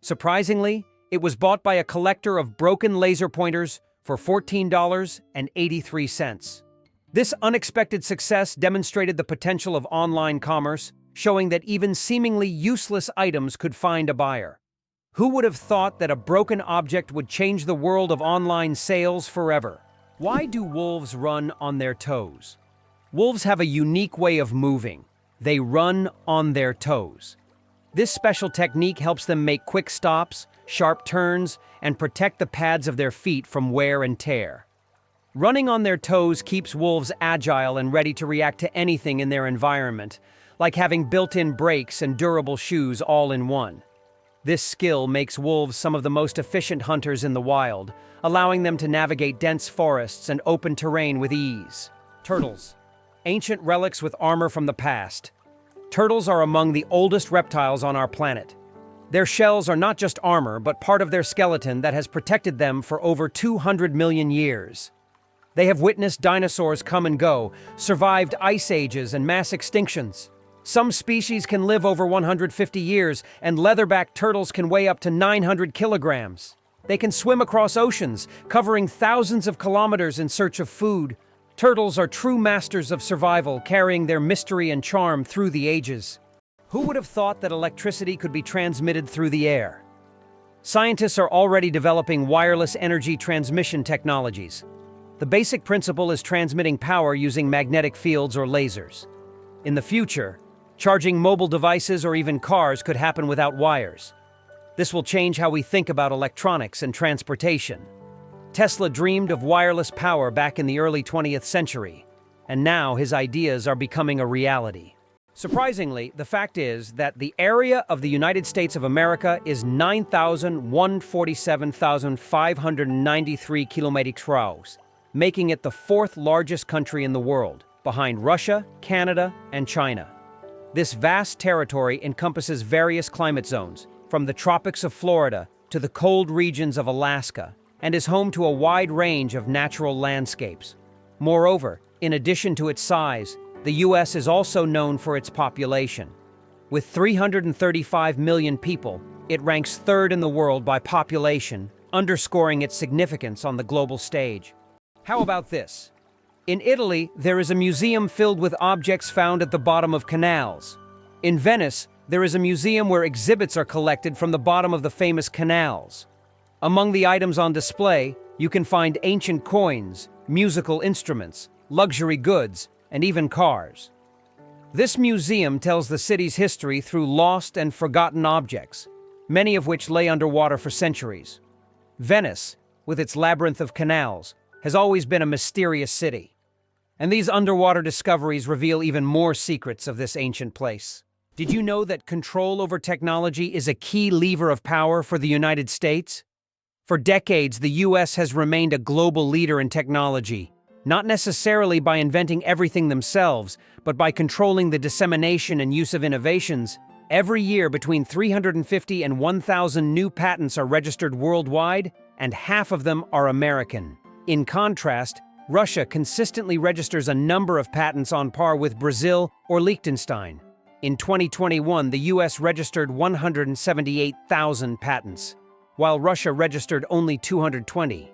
S1: Surprisingly, It was bought by a collector of broken laser pointers for $14.83. This unexpected success demonstrated the potential of online commerce, showing that even seemingly useless items could find a buyer. Who would have thought that a broken object would change the world of online sales forever? Why do wolves run on their toes? Wolves have a unique way of moving. They run on their toes. This special technique helps them make quick stops, sharp turns, and protect the pads of their feet from wear and tear. Running on their toes keeps wolves agile and ready to react to anything in their environment, like having built-in brakes and durable shoes all in one. This skill makes wolves some of the most efficient hunters in the wild, allowing them to navigate dense forests and open terrain with ease. Turtles. Ancient relics with armor from the past. Turtles are among the oldest reptiles on our planet. Their shells are not just armor, but part of their skeleton that has protected them for over 200 million years. They have witnessed dinosaurs come and go, survived ice ages and mass extinctions. Some species can live over 150 years, and leatherback turtles can weigh up to 900 kilograms. They can swim across oceans, covering thousands of kilometers in search of food. Turtles are true masters of survival, carrying their mystery and charm through the ages. Who would have thought that electricity could be transmitted through the air? Scientists are already developing wireless energy transmission technologies. The basic principle is transmitting power using magnetic fields or lasers. In the future, charging mobile devices or even cars could happen without wires. This will change how we think about electronics and transportation. Tesla dreamed of wireless power back in the early 20th century, and now his ideas are becoming a reality. Surprisingly, the fact is that the area of the United States of America is 9,147,593 km², making it the fourth largest country in the world, behind Russia, Canada, and China. This vast territory encompasses various climate zones, from the tropics of Florida to the cold regions of Alaska, and is home to a wide range of natural landscapes. Moreover, in addition to its size, the U.S. is also known for its population. With 335 million people, it ranks third in the world by population, underscoring its significance on the global stage. How about this? In Italy, there is a museum filled with objects found at the bottom of canals. In Venice, there is a museum where exhibits are collected from the bottom of the famous canals. Among the items on display, you can find ancient coins, musical instruments, luxury goods, and even cars. This museum tells the city's history through lost and forgotten objects, many of which lay underwater for centuries. Venice, with its labyrinth of canals, has always been a mysterious city. And these underwater discoveries reveal even more secrets of this ancient place. Did you know that control over technology is a key lever of power for the United States? For decades, the U.S. has remained a global leader in technology, not necessarily by inventing everything themselves, but by controlling the dissemination and use of innovations. Every year, between 350 and 1,000 new patents are registered worldwide, and half of them are American. In contrast, Russia consistently registers a number of patents on par with Brazil or Liechtenstein. In 2021, the U.S. registered 178,000 patents, while Russia registered only 220.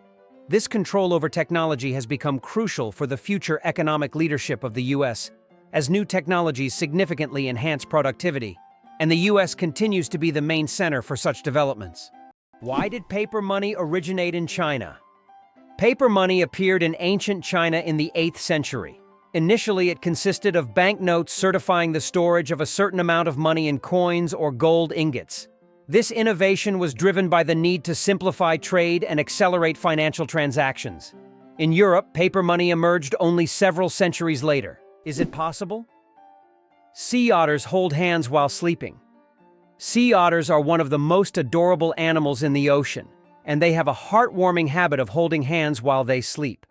S1: This control over technology has become crucial for the future economic leadership of the U.S., as new technologies significantly enhance productivity, and the U.S. continues to be the main center for such developments. Why did paper money originate in China? Paper money appeared in ancient China in the 8th century. Initially, it consisted of banknotes certifying the storage of a certain amount of money in coins or gold ingots. This innovation was driven by the need to simplify trade and accelerate financial transactions. In Europe, paper money emerged only several centuries later. Is it possible? Sea otters hold hands while sleeping. Sea otters are one of the most adorable animals in the ocean, and they have a heartwarming habit of holding hands while they sleep.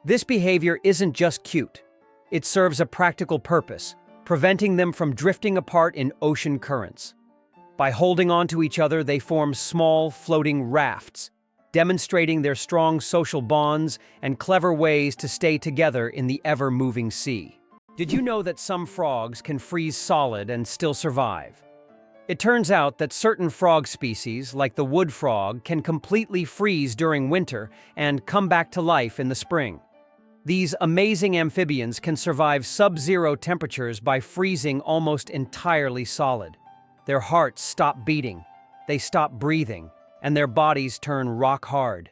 S1: This behavior isn't just cute. It serves a practical purpose, preventing them from drifting apart in ocean currents. By holding on to each other, they form small, floating rafts, demonstrating their strong social bonds and clever ways to stay together in the ever-moving sea. Did you know that some frogs can freeze solid and still survive? It turns out that certain frog species, like the wood frog, can completely freeze during winter and come back to life in the spring. These amazing amphibians can survive sub-zero temperatures by freezing almost entirely solid. Their hearts stop beating, they stop breathing, and their bodies turn rock hard.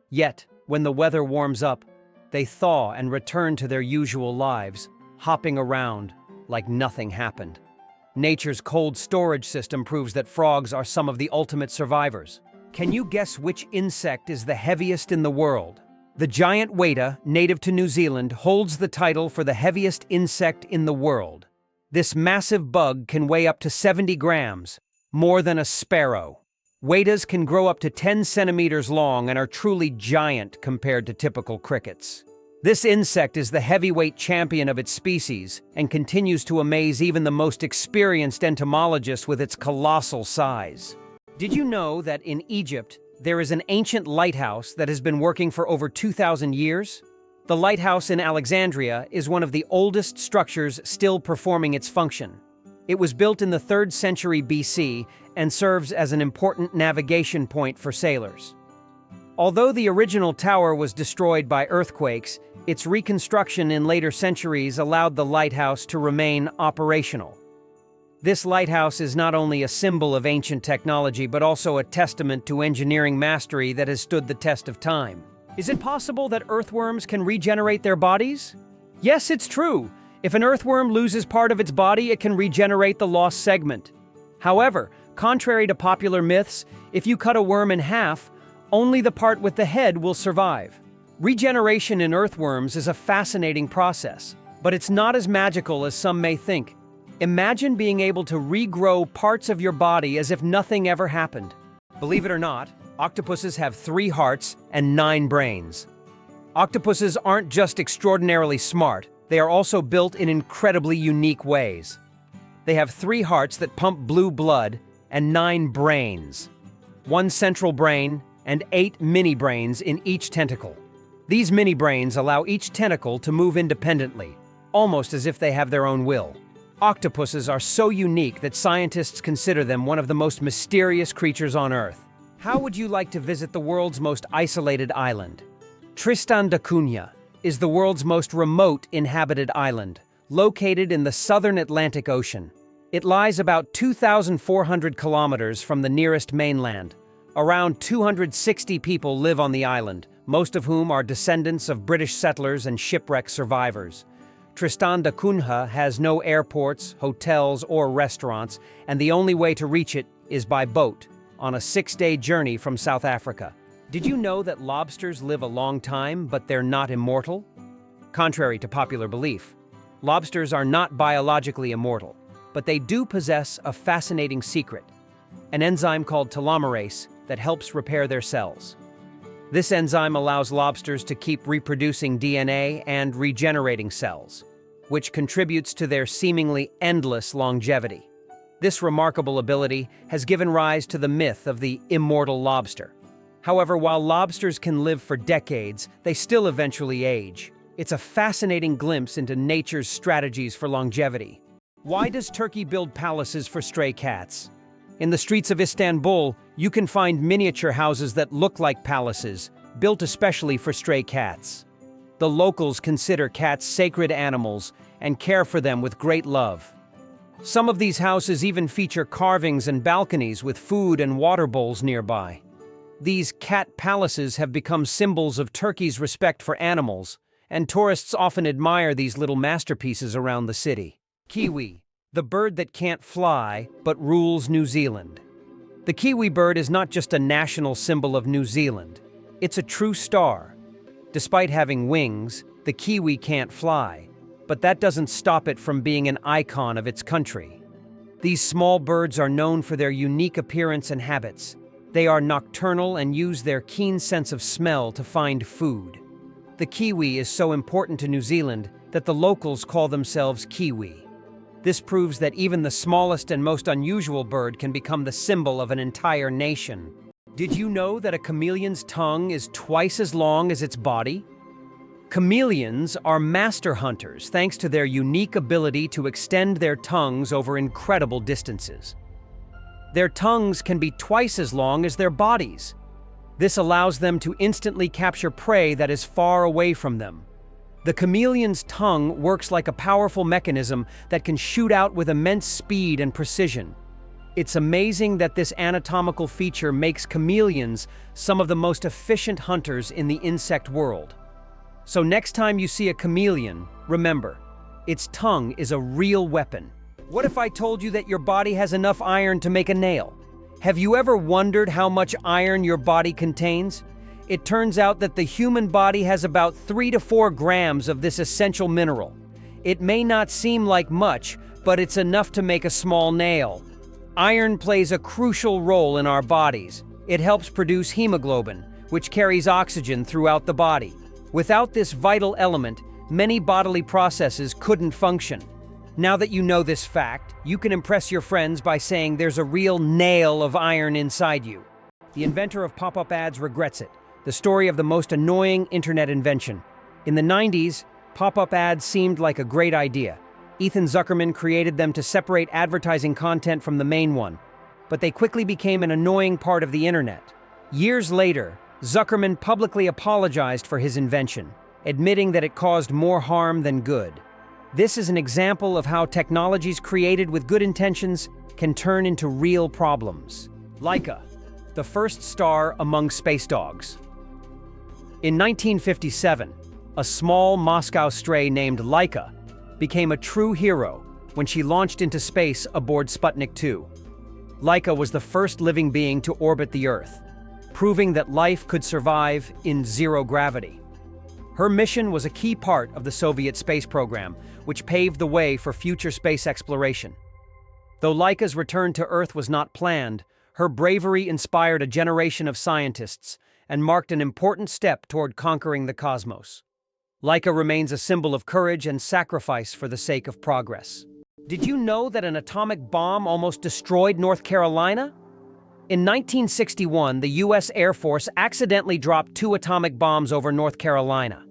S1: Yet, when the weather warms up, they thaw and return to their usual lives, hopping around like nothing happened. Nature's cold storage system proves that frogs are some of the ultimate survivors. Can you guess which insect is the heaviest in the world? The giant weta, native to New Zealand, holds the title for the heaviest insect in the world. This massive bug can weigh up to 70 grams, more than a sparrow. Wetas can grow up to 10 centimeters long and are truly giant compared to typical crickets. This insect is the heavyweight champion of its species and continues to amaze even the most experienced entomologists with its colossal size. Did you know that in Egypt, there is an ancient lighthouse that has been working for over 2,000 years? The lighthouse in Alexandria is one of the oldest structures still performing its function. It was built in the 3rd century BC and serves as an important navigation point for sailors. Although the original tower was destroyed by earthquakes, its reconstruction in later centuries allowed the lighthouse to remain operational. This lighthouse is not only a symbol of ancient technology, but also a testament to engineering mastery that has stood the test of time. Is it possible that earthworms can regenerate their bodies? Yes, it's true. If an earthworm loses part of its body, it can regenerate the lost segment. However, contrary to popular myths, if you cut a worm in half, only the part with the head will survive. Regeneration in earthworms is a fascinating process, but it's not as magical as some may think. Imagine being able to regrow parts of your body as if nothing ever happened. Believe it or not, octopuses have 3 hearts and 9 brains. Octopuses aren't just extraordinarily smart, they are also built in incredibly unique ways. They have 3 hearts that pump blue blood and 9 brains. 1 central brain and 8 mini-brains in each tentacle. These mini-brains allow each tentacle to move independently, almost as if they have their own will. Octopuses are so unique that scientists consider them one of the most mysterious creatures on Earth. How would you like to visit the world's most isolated island? Tristan da Cunha is the world's most remote inhabited island, located in the southern Atlantic Ocean. It lies about 2,400 kilometers from the nearest mainland. Around 260 people live on the island, most of whom are descendants of British settlers and shipwreck survivors. Tristan da Cunha has no airports, hotels, or restaurants, and the only way to reach it is by boat, on a 6-day journey from South Africa. Did you know that lobsters live a long time, but they're not immortal? Contrary to popular belief, lobsters are not biologically immortal, but they do possess a fascinating secret, an enzyme called telomerase that helps repair their cells. This enzyme allows lobsters to keep reproducing DNA and regenerating cells, which contributes to their seemingly endless longevity. This remarkable ability has given rise to the myth of the immortal lobster. However, while lobsters can live for decades, they still eventually age. It's a fascinating glimpse into nature's strategies for longevity. Why does Turkey build palaces for stray cats? In the streets of Istanbul, you can find miniature houses that look like palaces, built especially for stray cats. The locals consider cats sacred animals and care for them with great love. Some of these houses even feature carvings and balconies with food and water bowls nearby. These cat palaces have become symbols of Turkey's respect for animals, and tourists often admire these little masterpieces around the city. Kiwi, the bird that can't fly but rules New Zealand. The kiwi bird is not just a national symbol of New Zealand. It's a true star. Despite having wings, the kiwi can't fly, but that doesn't stop it from being an icon of its country. These small birds are known for their unique appearance and habits. They are nocturnal and use their keen sense of smell to find food. The kiwi is so important to New Zealand that the locals call themselves kiwi. This proves that even the smallest and most unusual bird can become the symbol of an entire nation. Did you know that a chameleon's tongue is twice as long as its body? Chameleons are master hunters thanks to their unique ability to extend their tongues over incredible distances. Their tongues can be twice as long as their bodies. This allows them to instantly capture prey that is far away from them. The chameleon's tongue works like a powerful mechanism that can shoot out with immense speed and precision. It's amazing that this anatomical feature makes chameleons some of the most efficient hunters in the insect world. So next time you see a chameleon, remember, its tongue is a real weapon. What if I told you that your body has enough iron to make a nail? Have you ever wondered how much iron your body contains? It turns out that the human body has about 3 to 4 grams of this essential mineral. It may not seem like much, but it's enough to make a small nail. Iron plays a crucial role in our bodies. It helps produce hemoglobin, which carries oxygen throughout the body. Without this vital element, many bodily processes couldn't function. Now that you know this fact, you can impress your friends by saying there's a real nail of iron inside you. The inventor of pop-up ads regrets it. The story of the most annoying internet invention. In the 90s, pop-up ads seemed like a great idea. Ethan Zuckerman created them to separate advertising content from the main one, but they quickly became an annoying part of the internet. Years later, Zuckerman publicly apologized for his invention, admitting that it caused more harm than good. This is an example of how technologies created with good intentions can turn into real problems. Laika, the first star among space dogs. In 1957, a small Moscow stray named Laika became a true hero when she launched into space aboard Sputnik 2. Laika was the first living being to orbit the Earth, proving that life could survive in zero gravity. Her mission was a key part of the Soviet space program, which paved the way for future space exploration. Though Laika's return to Earth was not planned, her bravery inspired a generation of scientists and marked an important step toward conquering the cosmos. Laika remains a symbol of courage and sacrifice for the sake of progress. Did you know that an atomic bomb almost destroyed North Carolina? In 1961, the U.S. Air Force accidentally dropped 2 atomic bombs over North Carolina.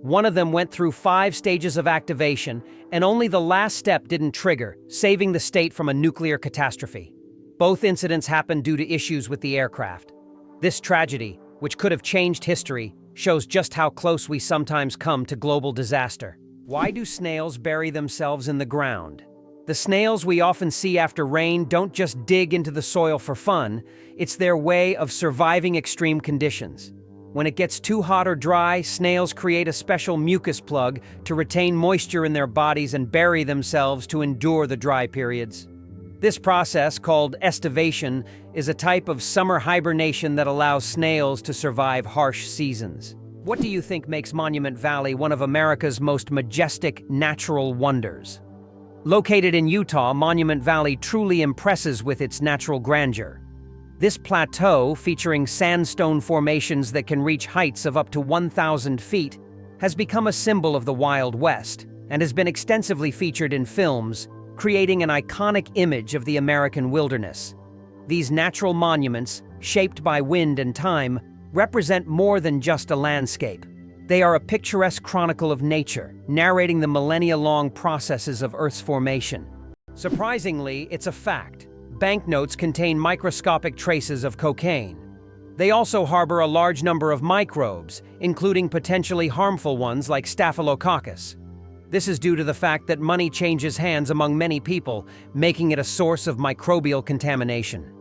S1: One of them went through 5 stages of activation, and only the last step didn't trigger, saving the state from a nuclear catastrophe. Both incidents happened due to issues with the aircraft. This tragedy, which could have changed history, shows just how close we sometimes come to global disaster. Why do snails bury themselves in the ground? The snails we often see after rain don't just dig into the soil for fun, it's their way of surviving extreme conditions. When it gets too hot or dry, snails create a special mucus plug to retain moisture in their bodies and bury themselves to endure the dry periods. This process, called estivation, is a type of summer hibernation that allows snails to survive harsh seasons. What do you think makes Monument Valley one of America's most majestic natural wonders? Located in Utah, Monument Valley truly impresses with its natural grandeur. This plateau, featuring sandstone formations that can reach heights of up to 1,000 feet, has become a symbol of the Wild West and has been extensively featured in films, creating an iconic image of the American wilderness. These natural monuments, shaped by wind and time, represent more than just a landscape. They are a picturesque chronicle of nature, narrating the millennia-long processes of Earth's formation. Surprisingly, it's a fact. Banknotes contain microscopic traces of cocaine. They also harbor a large number of microbes, including potentially harmful ones like Staphylococcus. This is due to the fact that money changes hands among many people, making it a source of microbial contamination.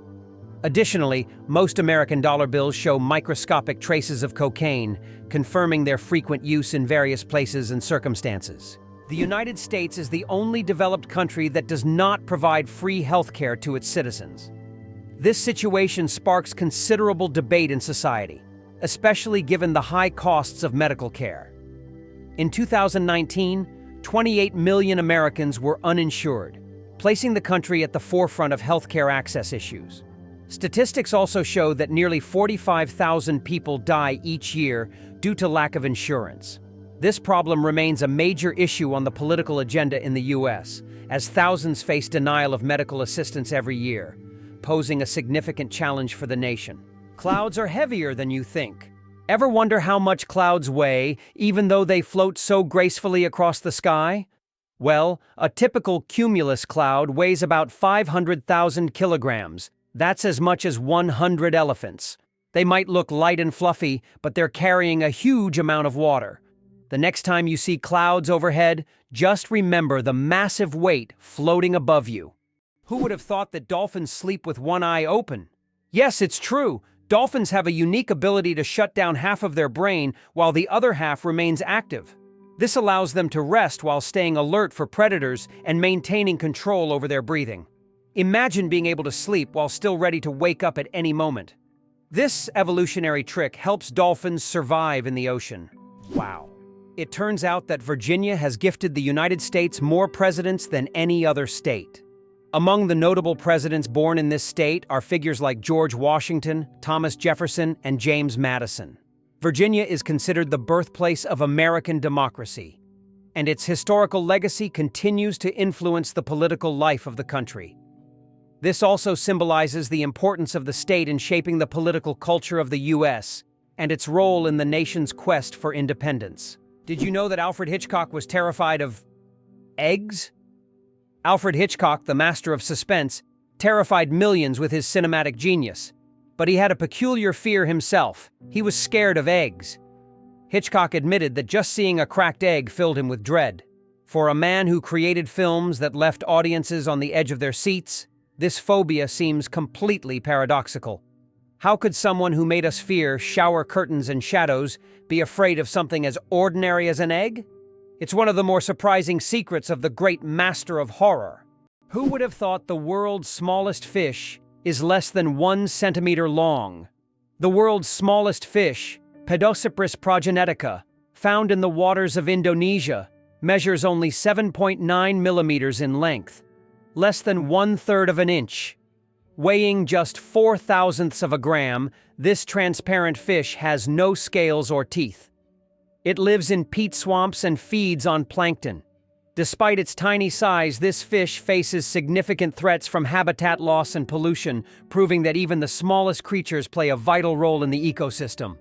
S1: Additionally, most American dollar bills show microscopic traces of cocaine, confirming their frequent use in various places and circumstances. The United States is the only developed country that does not provide free healthcare to its citizens. This situation sparks considerable debate in society, especially given the high costs of medical care. In 2019, 28 million Americans were uninsured, placing the country at the forefront of healthcare access issues. Statistics also show that nearly 45,000 people die each year due to lack of insurance. This problem remains a major issue on the political agenda in the U.S., as thousands face denial of medical assistance every year, posing a significant challenge for the nation. Clouds are heavier than you think. Ever wonder how much clouds weigh, even though they float so gracefully across the sky? Well, a typical cumulus cloud weighs about 500,000 kilograms, That's as much as 100 elephants. They might look light and fluffy, but they're carrying a huge amount of water. The next time you see clouds overhead, just remember the massive weight floating above you. Who would have thought that dolphins sleep with one eye open? Yes, it's true. Dolphins have a unique ability to shut down half of their brain while the other half remains active. This allows them to rest while staying alert for predators and maintaining control over their breathing. Imagine being able to sleep while still ready to wake up at any moment. This evolutionary trick helps dolphins survive in the ocean. Wow. It turns out that Virginia has gifted the United States more presidents than any other state. Among the notable presidents born in this state are figures like George Washington, Thomas Jefferson, and James Madison. Virginia is considered the birthplace of American democracy, and its historical legacy continues to influence the political life of the country. This also symbolizes the importance of the state in shaping the political culture of the U.S. and its role in the nation's quest for independence. Did you know that Alfred Hitchcock was terrified of eggs? Alfred Hitchcock, the master of suspense, terrified millions with his cinematic genius. But he had a peculiar fear himself. He was scared of eggs. Hitchcock admitted that just seeing a cracked egg filled him with dread. For a man who created films that left audiences on the edge of their seats, this phobia seems completely paradoxical. How could someone who made us fear shower curtains and shadows be afraid of something as ordinary as an egg? It's one of the more surprising secrets of the great master of horror. Who would have thought the world's smallest fish is less than 1 centimeter long? The world's smallest fish, Pedocypris progenetica, found in the waters of Indonesia, measures only 7.9 millimeters in length, less than 1/3 of an inch. Weighing just 0.004 of a gram, this transparent fish has no scales or teeth. It lives in peat swamps and feeds on plankton. Despite its tiny size, this fish faces significant threats from habitat loss and pollution, proving that even the smallest creatures play a vital role in the ecosystem.